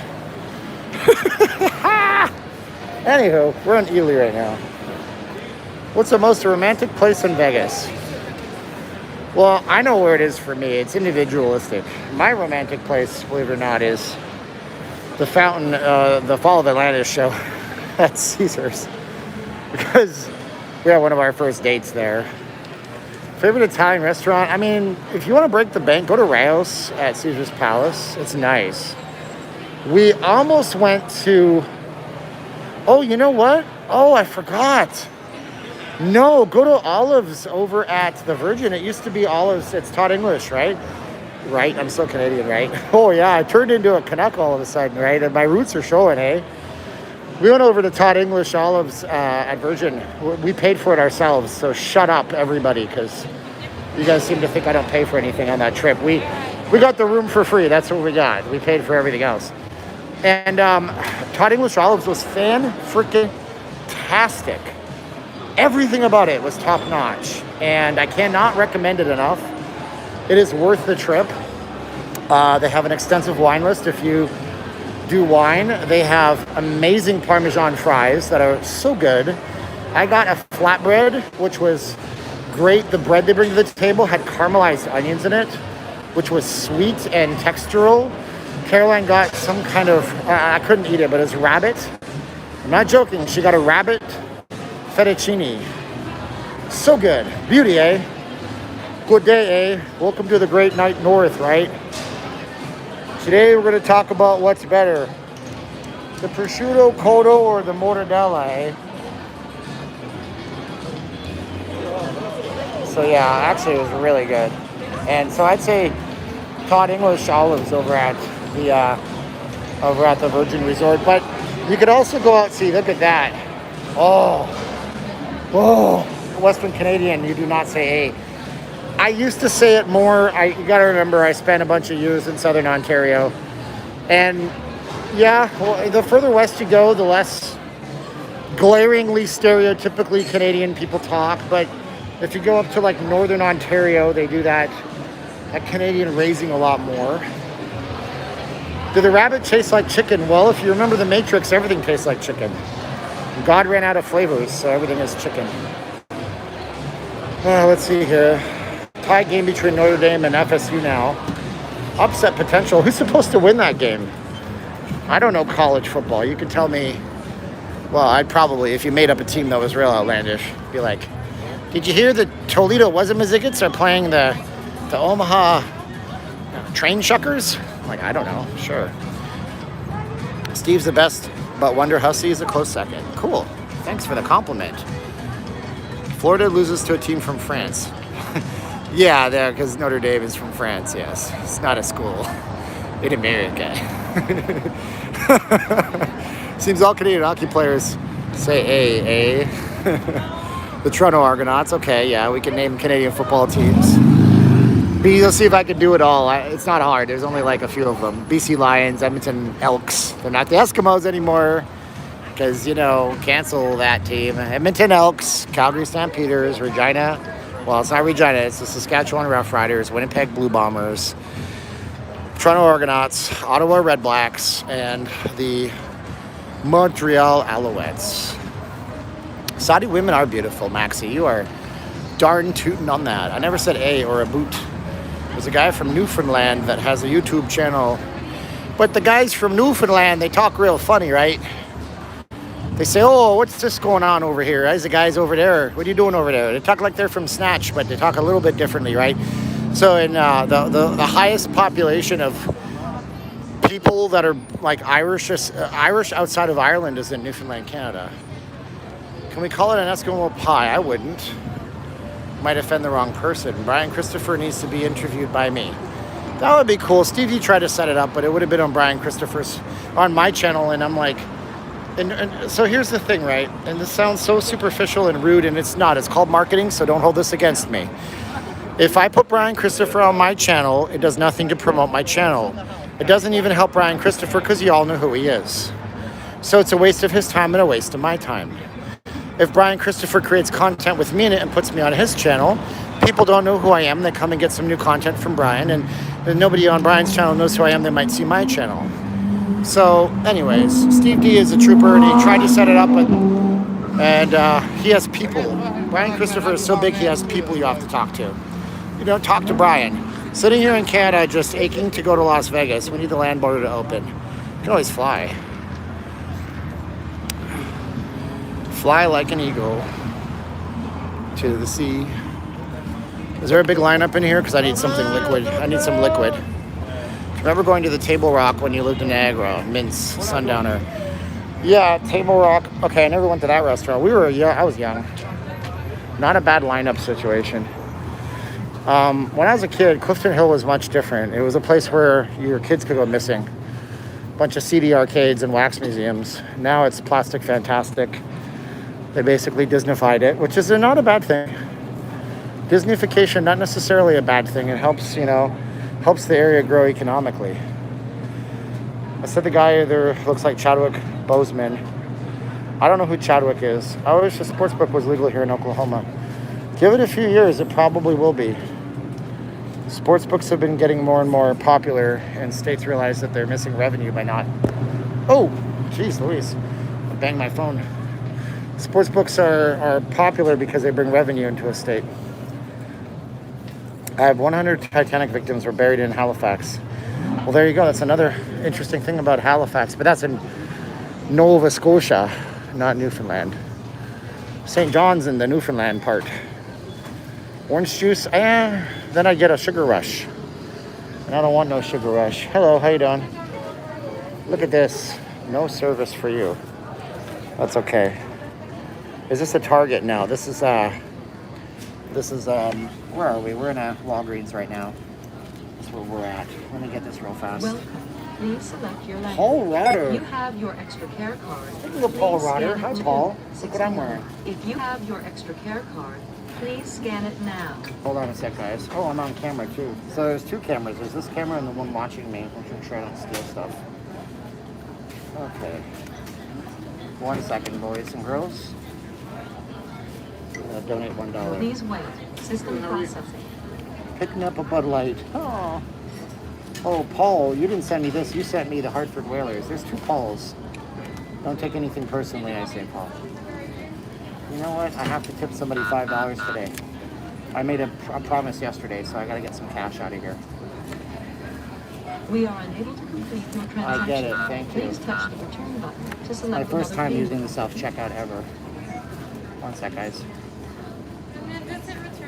Anywho, we're in Ely right now. What's the most romantic place in Vegas? Well, I know where it is for me. It's individualistic. My romantic place, believe it or not, is the fountain, the Fall of Atlantis show at Caesars. Because we had one of our first dates there. Favorite Italian restaurant? I mean, if you want to break the bank, go to Rayos at Caesar's Palace. It's nice. We almost went to... Oh, you know what? Oh, I forgot. No, go to Olives over at the Virgin. It used to be Olives. It's Todd English, right? Right? I'm so Canadian, right? Oh, yeah. I turned into a Canuck all of a sudden, right? And my roots are showing, eh? We went over to Todd English Olives at Virgin. We paid for it ourselves, so shut up, everybody, because you guys seem to think I don't pay for anything on that trip. We got the room for free. That's what we got. We paid for everything else. And Todd English Olives was fan-freaking-tastic. Everything about it was top-notch, and I cannot recommend it enough. It is worth the trip. They have an extensive wine list if you do wine. They have amazing Parmesan fries that are so good. I got a flatbread, which was great. The bread they bring to the table had caramelized onions in it, which was sweet and textural. Caroline got some kind of, I couldn't eat it, but it's rabbit. I'm not joking. She got a rabbit fettuccine. So good. Beauty, eh? Good day, eh? Welcome to the great night north, right? Today we're going to talk about what's better. The prosciutto cotto or the mortadella, eh? So yeah, actually it was really good. And so I'd say Todd English Olives over at the Virgin Resort. But you could also go out and see, look at that. Oh, Western Canadian, you do not say hey. I used to say it more. You got to remember, I spent a bunch of years in Southern Ontario. And yeah, well, the further west you go, the less glaringly stereotypically Canadian people talk. But if you go up to like Northern Ontario, they do that Canadian raising a lot more. Did the rabbit taste like chicken? Well, if you remember the Matrix, everything tastes like chicken. God ran out of flavors, so everything is chicken. Let's see here. Tie game between Notre Dame and FSU now. Upset potential. Who's supposed to win that game? I don't know college football. You can tell me. Well, I'd probably, if you made up a team that was real outlandish, be like, did you hear that Toledo Wasamaziggets are playing the Omaha Train Shuckers? I'm like, I don't know. Sure. Steve's the best, but Wonder Hussey is a close second. Cool. Thanks for the compliment. Florida loses to a team from France. Yeah, there, because Notre Dame is from France, yes. It's not a school in America. Seems all Canadian hockey players say The Toronto Argonauts. Okay, yeah, we can name Canadian football teams. You'll see if I can do it all. It's not hard. There's only like a few of them. BC Lions, Edmonton Elks. They're not the Eskimos anymore because, cancel that team. Edmonton Elks, Calgary Stampeders, Regina. Well, it's not Regina. It's the Saskatchewan Roughriders, Winnipeg Blue Bombers, Toronto Argonauts, Ottawa Red Blacks, and the Montreal Alouettes. Saudi women are beautiful, Maxie. You are darn tootin' on that. I never said a or a boot. There's a guy from Newfoundland that has a YouTube channel. But the guys from Newfoundland, they talk real funny, right? They say, oh, what's this going on over here? There's the guys over there. What are you doing over there? They talk like they're from Snatch, but they talk a little bit differently, right? So in the highest population of people that are like Irish outside of Ireland is in Newfoundland, Canada. Can we call it an Eskimo pie? I wouldn't. Might offend the wrong person. Brian Christopher needs to be interviewed by me. That would be cool. Steve, you tried to set it up, but it would have been on Brian Christopher's, on my channel, and I'm like, and so here's the thing, right? And this sounds so superficial and rude, and it's not. It's called marketing, so don't hold this against me. If I put Brian Christopher on my channel, it does nothing to promote my channel. It doesn't even help Brian Christopher because you all know who he is. So it's a waste of his time and a waste of my time. If Brian Christopher creates content with me in it and puts me on his channel, people don't know who I am. They come and get some new content from Brian, and nobody on Brian's channel knows who I am. They might see my channel. So anyways, Steve D is a trooper, and he tried to set it up, and he has people. Brian Christopher is so big, he has people you have to talk to. You don't talk to Brian. Sitting here in Canada, just aching to go to Las Vegas. We need the land border to open. You can always fly. Fly like an eagle to the sea. Is there a big lineup in here? Because I need something liquid. I need some liquid. Remember going to the Table Rock when you lived in Niagara? Mince, Sundowner. Yeah, Table Rock. Okay, I never went to that restaurant. I was young. Not a bad lineup situation. When I was a kid, Clifton Hill was much different. It was a place where your kids could go missing. A bunch of CD arcades and wax museums. Now it's Plastic Fantastic. They basically Disneyfied it, which is not a bad thing. Disneyfication, not necessarily a bad thing. It helps, helps the area grow economically. I said the guy there looks like Chadwick Boseman. I don't know who Chadwick is. I wish the sportsbook was legal here in Oklahoma. Give it a few years, it probably will be. Sportsbooks have been getting more and more popular, and states realize that they're missing revenue by not... Oh, geez Louise. I banged my phone. Sportsbooks are popular because they bring revenue into a state. I have 100 Titanic victims were buried in Halifax. Well, there you go. That's another interesting thing about Halifax, but that's in Nova Scotia, not Newfoundland. St. John's in the Newfoundland part. Orange juice, then I get a sugar rush. And I don't want no sugar rush. Hello, how you doing? Look at this. No service for you. That's okay. Is this a Target? No, this is where are we? We're in a Walgreens right now. That's where we're at. Let me get this real fast. Welcome. Please select your language. Paul Rotter. You have your extra care card. Look at Paul Please Rotter. scan Hi, it to Paul. Look what I'm wearing. If you have your extra care card, please scan it now. Hold on a sec, guys. Oh, I'm on camera, too. So there's two cameras. There's this camera and the one watching me, which I'm trying to steal stuff. Okay. 1 second, boys and girls. Donate $1. Please wait. System processing. Picking up a Bud Light. Oh. Oh, Paul, you didn't send me this. You sent me the Hartford Whalers. There's 2 Pauls. Don't take anything personally, I say, Paul. You know what? I have to tip somebody $5 today. I made a promise yesterday, so I got to get some cash out of here. We are unable to complete your transaction. I get it. Thank you. Please touch the return button to select My first another time payment. using the self-checkout ever. One sec, guys.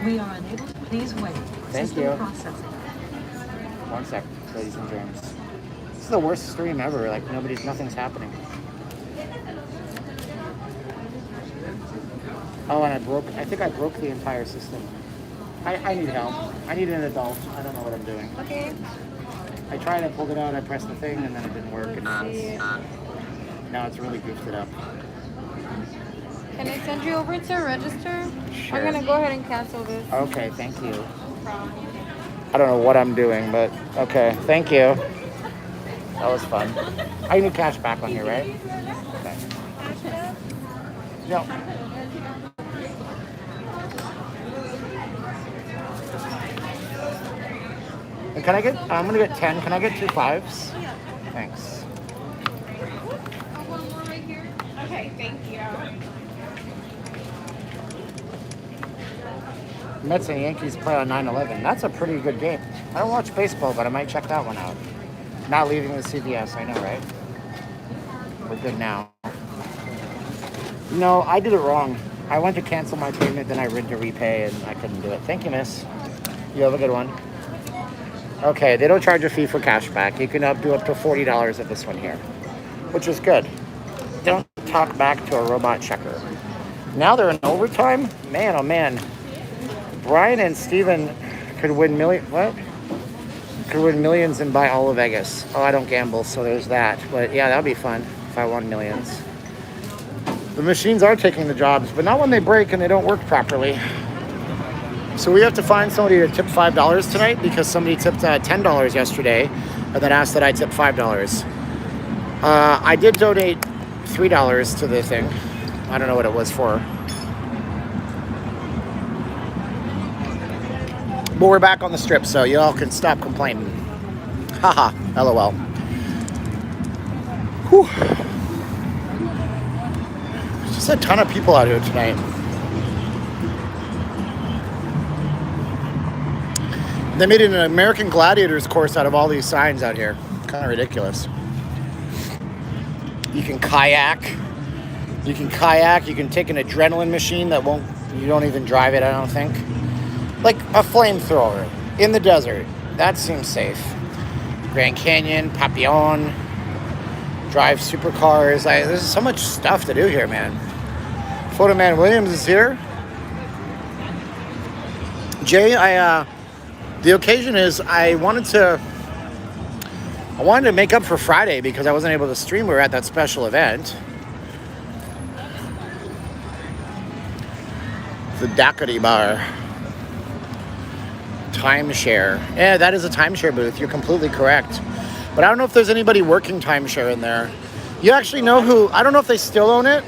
We are unable to. Please wait. Thank System you. processing. One sec, ladies and germs. This is the worst stream ever. Like, nothing's happening. Oh, and I think I broke the entire system. I need help. I need an adult. I don't know what I'm doing. Okay. I tried, I pulled it out, I pressed the thing, and then it didn't work. And now it's really goofed it up. Can I send you over to register? Sure. I'm gonna go ahead and cancel this. Okay, thank you. I don't know what I'm doing, but okay, thank you. That was fun. I need cash back on here, right? Okay. No. And can I get, I'm gonna get 10. Can I get 2 5s? Thanks. One more right here. Okay, thank you. Mets and Yankees play on 9/11. That's a pretty good game. I don't watch baseball, but I might check that one out. Not leaving the CVS, I know, right? We're good now. No, I did it wrong. I went to cancel my payment, then I went to repay, and I couldn't do it. Thank you, miss. You have a good one. Okay, they don't charge a fee for cash back. You can do up to $40 of this one here, which is good. Don't talk back to a robot checker. Now they're in overtime? Man, oh man. Brian and Steven could win could win millions and buy all of Vegas. Oh, I don't gamble, so there's that. But yeah, that'd be fun if I won millions. The machines are taking the jobs, but not when they break and they don't work properly. So we have to find somebody to tip $5 tonight because somebody tipped $10 yesterday and then asked that I tip $5. I did donate $3 to the thing. I don't know what it was for. But we're back on the strip, so y'all can stop complaining. Haha, LOL. Whew. Just a ton of people out here tonight. They made an American Gladiators course out of all these signs out here. Kind of ridiculous. You can kayak. You can take an adrenaline machine that you don't even drive it, I don't think. Like a flamethrower in the desert. That seems safe. Grand Canyon, Papillon, drive supercars. There's so much stuff to do here, man. Photo Man Williams is here. Jay, the occasion is I wanted to make up for Friday because I wasn't able to stream. We were at that special event. The Daiquiri Bar. Timeshare. Yeah, that is a timeshare booth. You're completely correct. But I don't know if there's anybody working timeshare in there. You actually know who, I don't know if they still own it,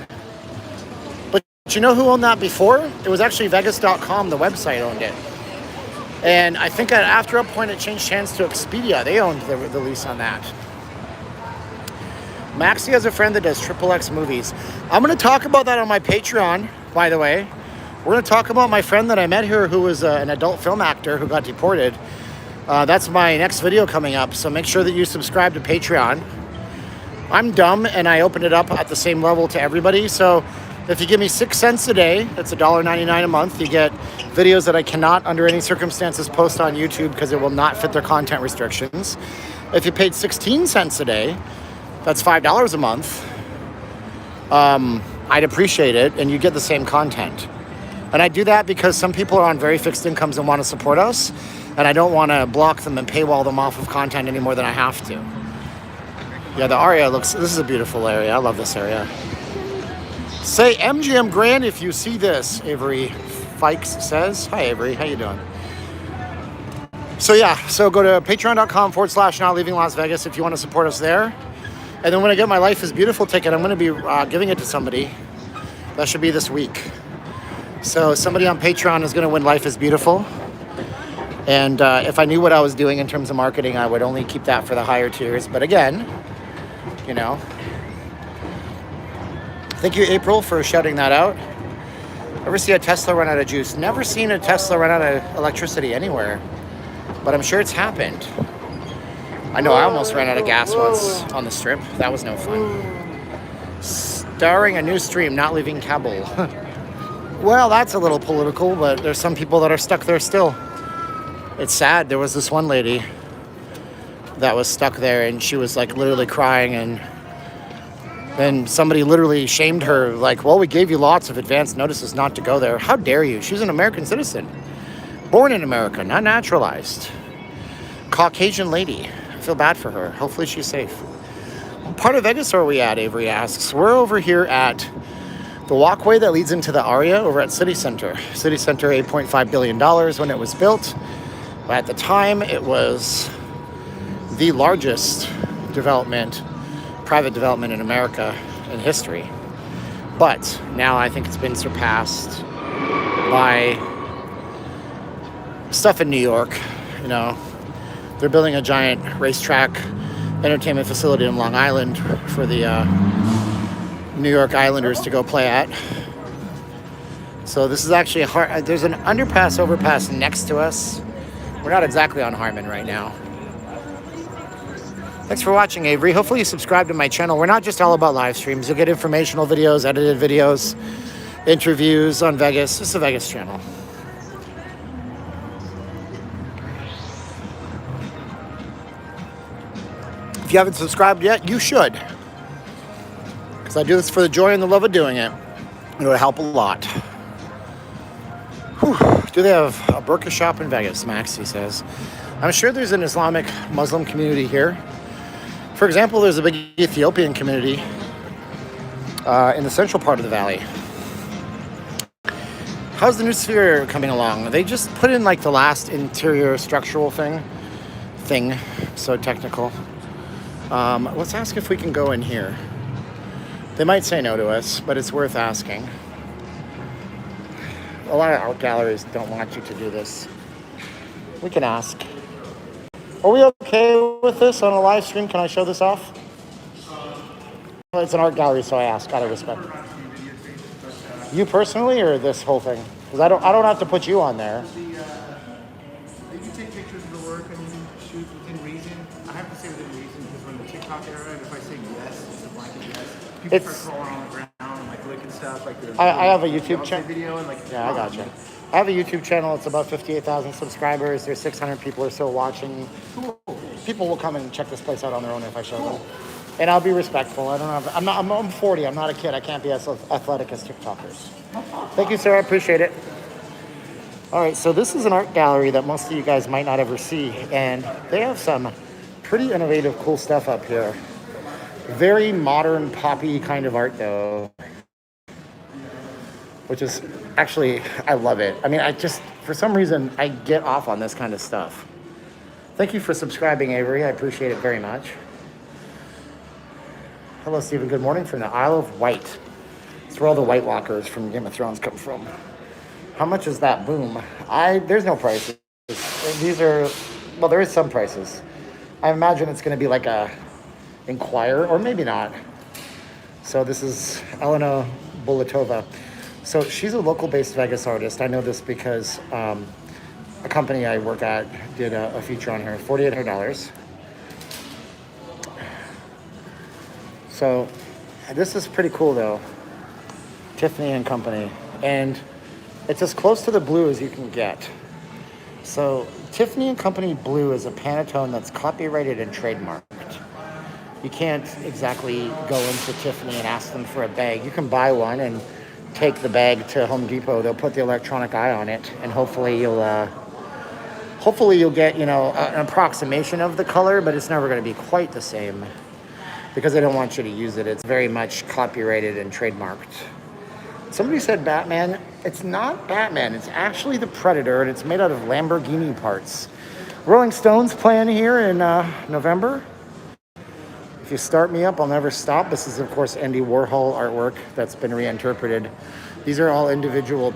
but you know who owned that before? It was actually Vegas.com, the website owned it. And I think after a point it changed hands to Expedia. They owned the lease on that. Maxie has a friend that does XXX movies. I'm going to talk about that on my Patreon, by the way. We're going to talk about my friend that I met here who was an adult film actor who got deported. That's my next video coming up, so make sure that you subscribe to Patreon. I'm dumb, and I opened it up at the same level to everybody, so if you give me 6 cents a day, that's $1.99 a month, you get videos that I cannot, under any circumstances, post on YouTube because it will not fit their content restrictions. If you paid 16 cents a day, that's $5 a month. I'd appreciate it, and you get the same content. And I do that because some people are on very fixed incomes and want to support us, and I don't want to block them and paywall them off of content any more than I have to. Yeah, the area this is a beautiful area. I love this area. Say MGM Grand if you see this, Avery Fikes says. Hi, Avery. How you doing? So go to patreon.com/Not Leaving Las Vegas if you want to support us there. And then when I get my Life is Beautiful ticket, I'm going to be giving it to somebody. That should be this week. So somebody on Patreon is going to win Life is Beautiful. And if I knew what I was doing in terms of marketing, I would only keep that for the higher tiers. But again, you know, thank you, April, for shouting that out. Ever see a Tesla run out of juice? Never seen a Tesla run out of electricity anywhere, but I'm sure it's happened. I know I almost ran out of gas once on the strip. That was no fun. Starring a new stream, not leaving Campbell. Well, that's a little political, but there's some people that are stuck there still. It's sad. There was this one lady that was stuck there, and she was like literally crying, and then somebody literally shamed her, like, well, we gave you lots of advance notices not to go there. How dare you? She's an American citizen. Born in America, not naturalized. Caucasian lady. I feel bad for her. Hopefully she's safe. What part of Vegas are we at, Avery asks. We're over here at the walkway that leads into the Aria over at City Center. City Center, $8.5 billion when it was built. But at the time, it was the largest development, private development in America in history. But now I think it's been surpassed by stuff in New York. You know, they're building a giant racetrack entertainment facility in Long Island for the New York Islanders to go play at. So this is actually there's an underpass, overpass next to us. We're not exactly on Harmon right now. Thanks for watching, Avery. Hopefully you subscribe to my channel. We're not just all about live streams. You'll get informational videos, edited videos, interviews on Vegas. It's a Vegas channel. If you haven't subscribed yet, you should. Because I do this for the joy and the love of doing it. It would help a lot. Whew. Do they have a burqa shop in Vegas, Max, he says. I'm sure there's an Islamic Muslim community here. For example, there's a big Ethiopian community in the central part of the valley. How's the new sphere coming along? They just put in like the last interior structural thing. So technical. Let's ask if we can go in here. They might say no to us, but it's worth asking. A lot of art galleries don't want you to do this. We can ask. Are we okay with this on a live stream? Can I show this off? Well, it's an art gallery, so I ask out of respect. You personally, or this whole thing? Because I don't have to put you on there. You take pictures of the work and you shoot within reason. I have to say within reason because when the TikTok era, if I say yes, it's a blanket yes. People start crawling on the ground and like licking stuff. Like I have a YouTube channel. Video and like yeah, I got you. I have a YouTube channel. It's about 58,000 subscribers. There's 600 people or so watching. Cool. People will come and check this place out on their own if I show them. And I'll be respectful. I'm 40. I'm not a kid. I can't be as athletic as TikTokers. Thank you, sir. I appreciate it. All right, so this is an art gallery that most of you guys might not ever see. And they have some pretty innovative, cool stuff up here. Very modern, poppy kind of art, though. Which is, actually, I love it. I mean, for some reason, I get off on this kind of stuff. Thank you for subscribing, Avery. I appreciate it very much. Hello, Stephen. Good morning from the Isle of Wight. It's where all the White Walkers from Game of Thrones come from. How much is that boom? There's no prices. These are, well, there is some prices. I imagine it's going to be like a Inquire, or maybe not. So this is Elena Bulatova. So she's a local-based Vegas artist. I know this because a company I work at did a feature on her, $4,800. So this is pretty cool, though. Tiffany and Company. And it's as close to the blue as you can get. So Tiffany and Company blue is a Pantone that's copyrighted and trademarked. You can't exactly go into Tiffany and ask them for a bag. You can buy one and take the bag to Home Depot. They'll put the electronic eye on it, and hopefully you'll get, you know, an approximation of the color, but it's never going to be quite the same because they don't want you to use it. It's very much copyrighted and trademarked. Somebody said Batman. It's not Batman. It's actually the Predator, and it's made out of Lamborghini parts. Rolling Stones playing here in November. If you start me up, I'll never stop. This is, of course, Andy Warhol artwork that's been reinterpreted. These are all individual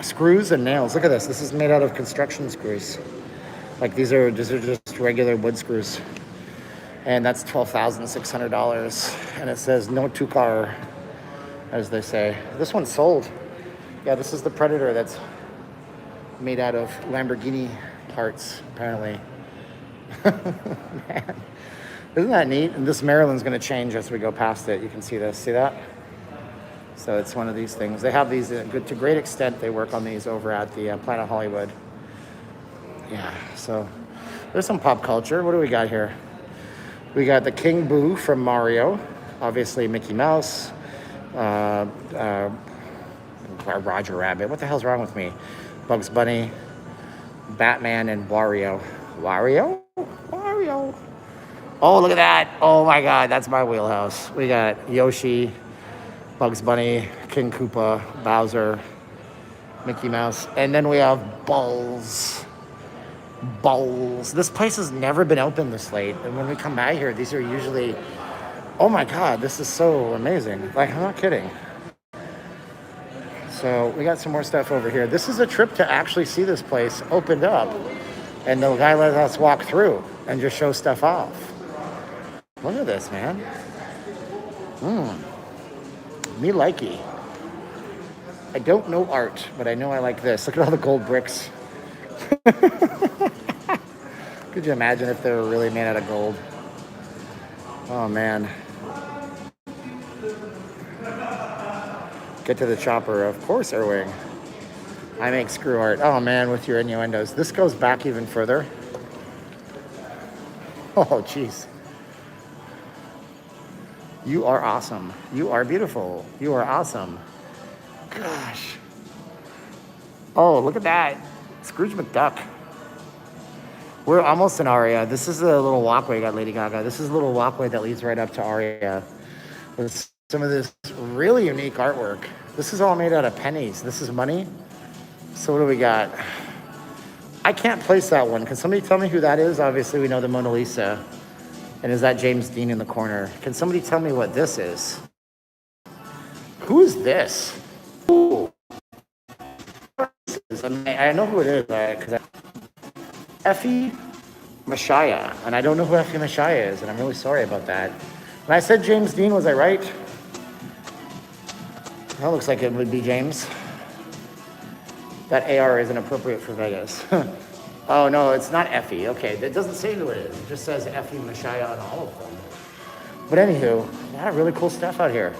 screws and nails. Look at this. This is made out of construction screws. Like these are just regular wood screws. And that's $12,600. And it says no tukar, as they say. This one's sold. Yeah, this is the Predator that's made out of Lamborghini parts, apparently. Man, isn't that neat? And this Maryland's going to change as we go past it. You can see this. See that? So it's one of these things. They have these to great extent. They work on these over at the Planet Hollywood. Yeah, so there's some pop culture. What do we got here? We got the King Boo from Mario. Obviously, Mickey Mouse. Roger Rabbit. What the hell's wrong with me? Bugs Bunny, Batman, and Wario. Wario? Oh, look at that. Oh my God, that's my wheelhouse. We got Yoshi, Bugs Bunny, King Koopa, Bowser, Mickey Mouse, and then we have Balls. This place has never been open this late, and when we come by here, these are usually, oh my God, this is so amazing. Like, I'm not kidding. So we got some more stuff over here. This is a trip to actually see this place opened up, and the guy let us walk through and just show stuff off. Look at this, man. Me likey. I don't know art, but I know I like this. Look at all the gold bricks. Could you imagine if they were really made out of gold? Oh, man. Get to the chopper. Of course, Erwing. I make screw art. Oh, man, with your innuendos. This goes back even further. Oh, jeez. You are awesome. You are beautiful. You are awesome. Gosh. Oh, look at that. Scrooge McDuck. We're almost in Aria. This is a little walkway. Got Lady Gaga. This is a little walkway that leads right up to Aria with some of this really unique artwork. This is all made out of pennies. This is money. So what do we got? I can't place that one. Can somebody tell me who that is? Obviously, we know the Mona Lisa. And is that James Dean in the corner? Can somebody tell me what this is? Who is this? Ooh. I mean, I know who it is, because Effie Mashaya, and I don't know who Effie Mashaya is, and I'm really sorry about that. When I said James Dean, was I right? That looks like it would be James. That AR isn't appropriate for Vegas. Oh, no, it's not Effie. Okay, it doesn't say who it is. It just says Effie Mashaya on all of them. But anywho, a lot of really cool stuff out here.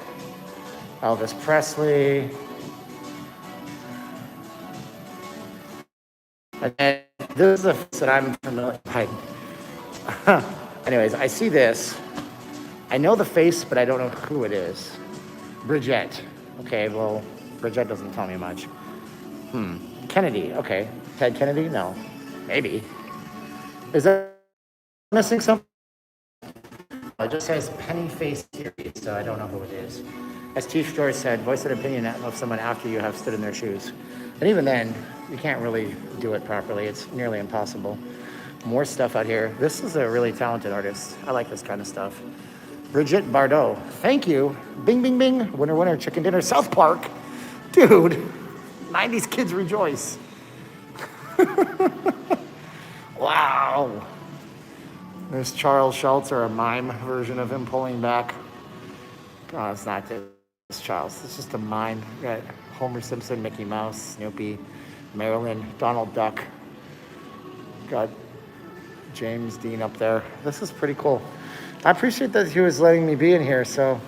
Elvis Presley. And then this is a face that I'm familiar with. Anyways, I see this. I know the face, but I don't know who it is. Bridget. Okay, well, Bridget doesn't tell me much. Kennedy. Okay. Ted Kennedy? No. Maybe. Is that missing something? It just says Penny Face Series, so I don't know who it is. As Chief George said, voice an opinion of someone after you have stood in their shoes. And even then, you can't really do it properly. It's nearly impossible. More stuff out here. This is a really talented artist. I like this kind of stuff. Brigitte Bardot. Thank you. Bing, bing, bing. Winner, winner, chicken dinner. South Park. Dude. 90s kids rejoice. Wow. There's Charles Schultz, or a mime version of him pulling back. Oh, it's not this Charles. It's just a mime. We got Homer Simpson, Mickey Mouse, Snoopy, Marilyn, Donald Duck. Got James Dean up there. This is pretty cool. I appreciate that he was letting me be in here, so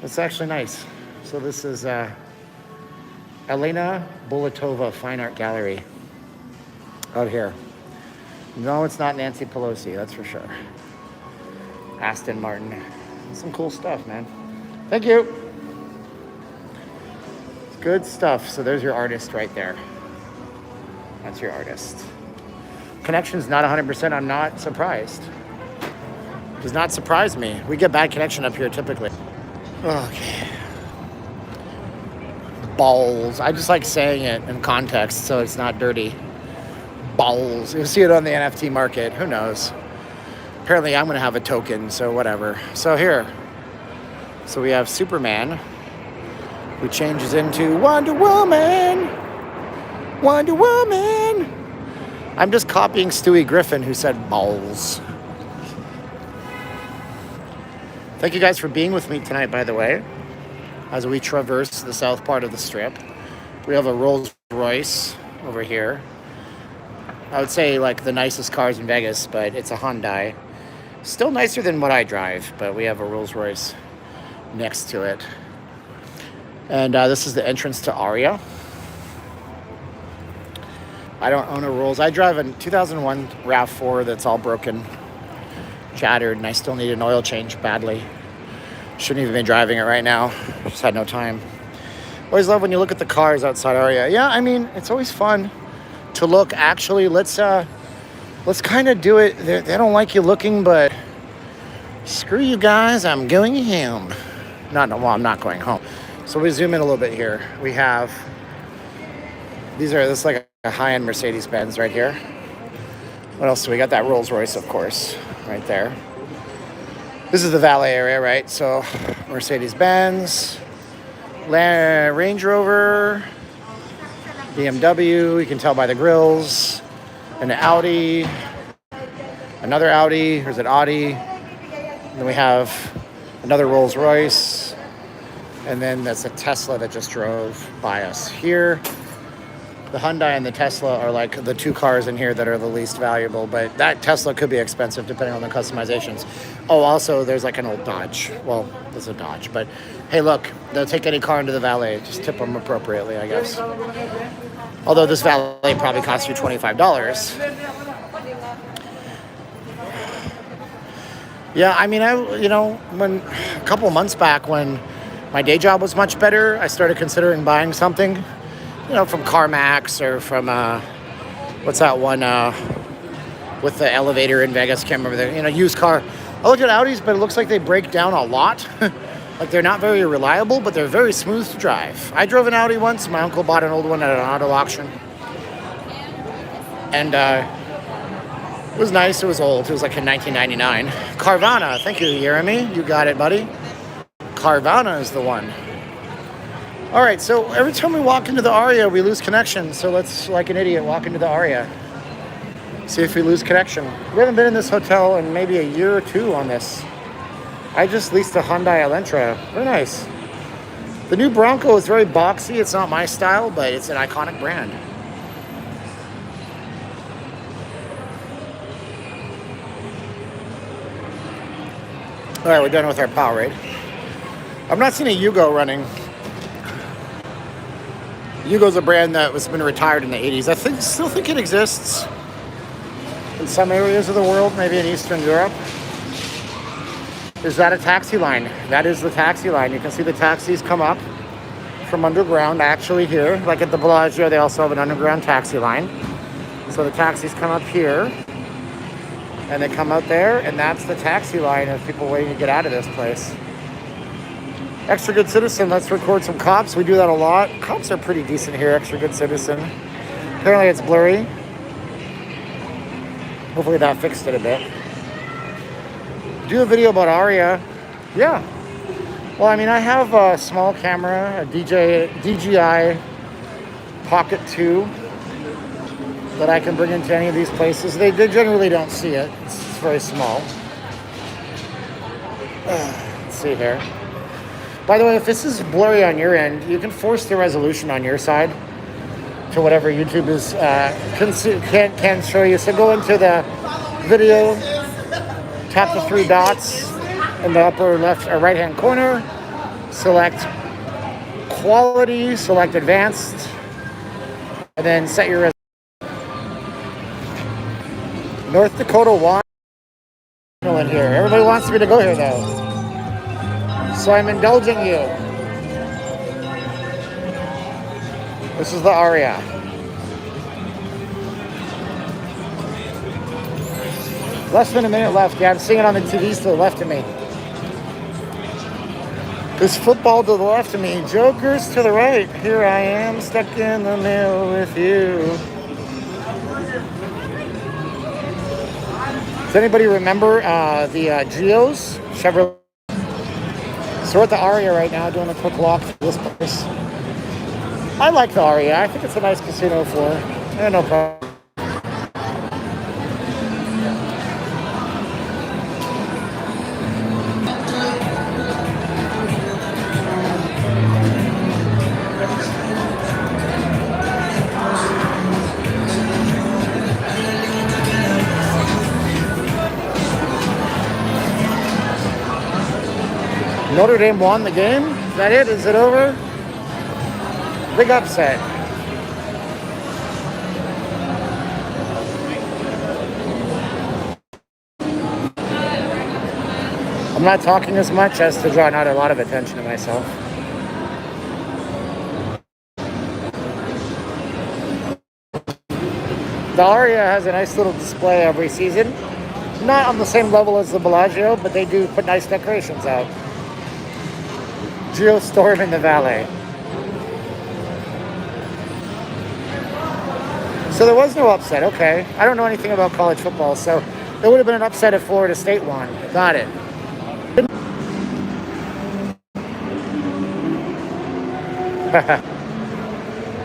it's actually nice. So this is Elena Bolatova Fine Art Gallery out here. No, it's not Nancy Pelosi, that's for sure. Aston Martin. Some cool stuff, man. Thank you. Good stuff. So there's your artist right there. That's your artist. Connection's not 100%. I'm not surprised. Does not surprise me. We get bad connection up here typically. Okay. Balls. I just like saying it in context so it's not dirty. Balls. You'll see it on the NFT market. Who knows? Apparently I'm going to have a token, so whatever. So here. So we have Superman, who changes into Wonder Woman. Wonder Woman. I'm just copying Stewie Griffin, who said balls. Thank you guys for being with me tonight, by the way, as we traverse the south part of the strip. We have a Rolls Royce over here. I would say like the nicest cars in Vegas, but it's a Hyundai. Still nicer than what I drive, but we have a Rolls Royce next to it. And this is the entrance to Aria. I don't own a Rolls. I drive a 2001 RAV4 that's all broken, shattered, and I still need an oil change badly. Shouldn't even be driving it right now. Just had no time. Always love when you look at the cars outside Aria. Yeah, I mean, it's always fun to look. Actually, let's kind of do it. They don't like you looking, but screw you guys. I'm going home. Well, I'm not going home. So we zoom in a little bit here. We have this is like a high-end Mercedes-Benz right here. What else do we got? That Rolls-Royce, of course, right there. This is the valet area, right? So Mercedes-Benz, Range Rover, BMW, you can tell by the grills, and an Audi, another Audi, or is it Audi? And then we have another Rolls Royce, and then that's a Tesla that just drove by us here. The Hyundai and the Tesla are like the two cars in here that are the least valuable, but that Tesla could be expensive depending on the customizations. Oh, also there's like an old Dodge. Well, there's a Dodge, but hey, look, they'll take any car into the valet. Just tip them appropriately, I guess. Although this valet probably costs you $25. Yeah, I mean, when a couple of months back when my day job was much better, I started considering buying something. From CarMax or from, what's that one with the elevator in Vegas? Can't remember the, used car. I looked at Audis, but it looks like they break down a lot. Like they're not very reliable, but they're very smooth to drive. I drove an Audi once. My uncle bought an old one at an auto auction. And it was nice. It was old. It was like in 1999. Carvana. Thank you, Jeremy. You got it, buddy. Carvana is the one. All right, so every time we walk into the Aria, we lose connection. So let's, like an idiot, walk into the Aria. See if we lose connection. We haven't been in this hotel in maybe a year or two on this. I just leased a Hyundai Elantra. Very nice. The new Bronco is very boxy. It's not my style, but it's an iconic brand. All right, we're done with our Powerade. I've not seen a Yugo running. Yugo's a brand that was been retired in the 80s. I still think it exists in some areas of the world, maybe in Eastern Europe. Is that a taxi line? That is the taxi line. You can see the taxis come up from underground actually here. Like at the Bellagio, they also have an underground taxi line. So the taxis come up here and they come out there, and that's the taxi line of people waiting to get out of this place. Extra Good Citizen, let's record some cops. We do that a lot. Cops are pretty decent here, Extra Good Citizen. Apparently it's blurry. Hopefully that fixed it a bit. Do a video about Aria. Yeah. Well, I mean, I have a small camera, a DJI Pocket 2 that I can bring into any of these places. They generally don't see it. It's very small. Let's see here. By the way, if this is blurry on your end, you can force the resolution on your side to whatever YouTube is can show you. So go into the video, tap the three dots in the upper left or right hand corner, select quality, select advanced, and then set your North Dakota wine in here. Everybody wants me to go here though. So I'm indulging you. This is the Aria. Less than a minute left. Yeah, I'm seeing it on the TVs to the left of me. There's football to the left of me. Jokers to the right. Here I am, stuck in the middle with you. Does anybody remember the Geos? Chevrolet? So we're at the Aria right now doing a quick walk through this place. I like the Aria. I think it's a nice casino floor. No problem. Notre Dame won the game? Is that it? Is it over? Big upset. I'm not talking as much as to draw not a lot of attention to myself. The Aria has a nice little display every season. Not on the same level as the Bellagio, but they do put nice decorations out. Geostorm in the Valley. So there was no upset, okay. I don't know anything about college football, so there would have been an upset if Florida State won. Got it.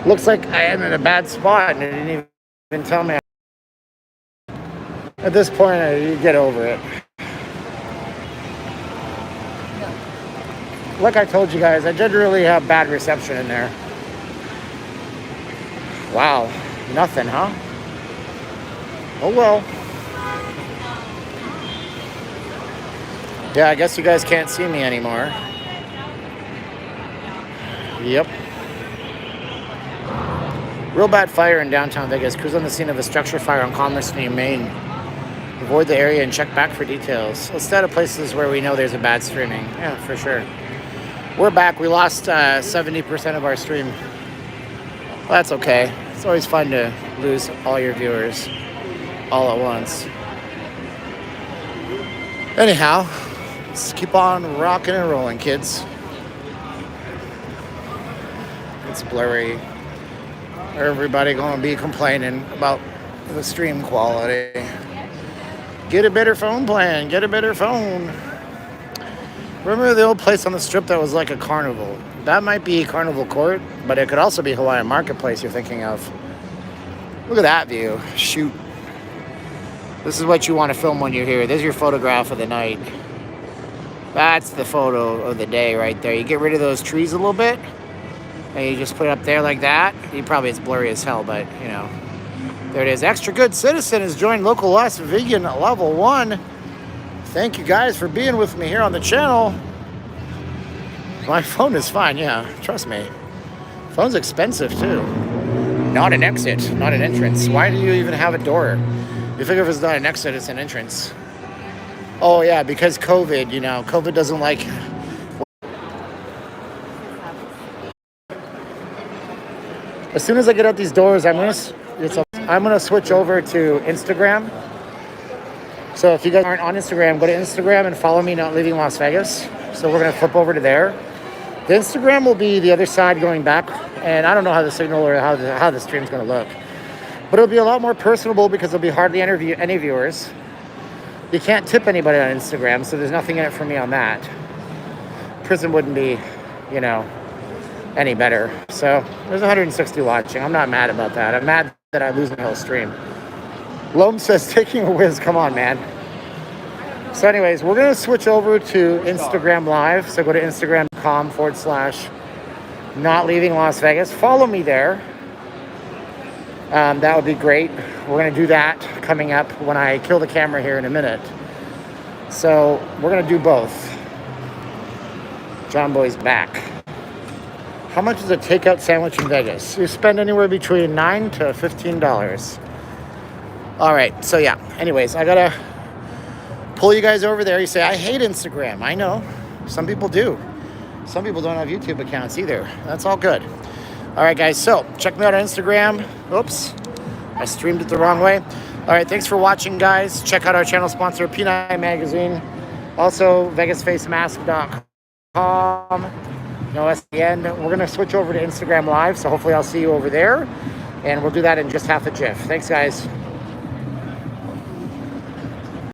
Looks like I am in a bad spot and it didn't even tell me. At this point, you get over it. Like I told you guys, I generally have bad reception in there. Wow, nothing, huh? Oh well. Yeah, I guess you guys can't see me anymore. Yep. Real bad fire in downtown Vegas. Cruise on the scene of a structure fire on Commerce Street, Maine. Avoid the area and check back for details. Let's stay out of places where we know there's a bad streaming. Yeah, for sure. We're back. We lost 70% of our stream. Well, that's okay. It's always fun to lose all your viewers all at once. Anyhow, let's keep on rocking and rolling, kids. It's blurry. Everybody gonna be complaining about the stream quality. Get a better phone plan. Get a better phone. Remember the old place on the strip that was like a carnival? That might be Carnival Court, but it could also be Hawaiian Marketplace you're thinking of. Look at that view. Shoot. This is what you want to film when you're here. There's your photograph of the night. That's the photo of the day right there. You get rid of those trees a little bit, and you just put it up there like that. It's blurry as hell, but, you know. There it is. Extra Good Citizen has joined Local Las Vegan Level 1. Thank you guys for being with me here on the channel. My phone is fine, yeah. Trust me. Phone's expensive, too. Not an exit, not an entrance. Why do you even have a door? You figure if it's not an exit, it's an entrance. Oh, yeah, because COVID, you know. COVID doesn't like... As soon as I get out these doors, I'm gonna switch over to Instagram. So if you guys aren't on Instagram, go to Instagram and follow me, Not Leaving Las Vegas. So we're gonna flip over to there. The Instagram will be the other side going back, and I don't know how the signal or how the stream's gonna look. But it'll be a lot more personable because there'll be hardly any viewers. You can't tip anybody on Instagram, so there's nothing in it for me on that. Prison wouldn't be, you know, any better. So there's 160 watching. I'm not mad about that. I'm mad that I lose the whole stream. Loam says, taking a whiz. Come on, man. So anyways, we're going to switch over to Instagram Live. So go to instagram.com/Not Leaving Las Vegas. Follow me there. That would be great. We're going to do that coming up when I kill the camera here in a minute. So we're going to do both. John Boy's back. How much is a takeout sandwich in Vegas? You spend anywhere between $9 to $15. All right, so yeah. Anyways, I gotta pull you guys over there. You say, I hate Instagram. I know. Some people do. Some people don't have YouTube accounts either. That's all good. All right, guys, so check me out on Instagram. Oops, I streamed it the wrong way. All right, thanks for watching, guys. Check out our channel sponsor, P9 Magazine. Also, VegasFaceMask.com. No SDN. We're going to switch over to Instagram Live, so hopefully I'll see you over there. And we'll do that in just half a jiff. Thanks, guys.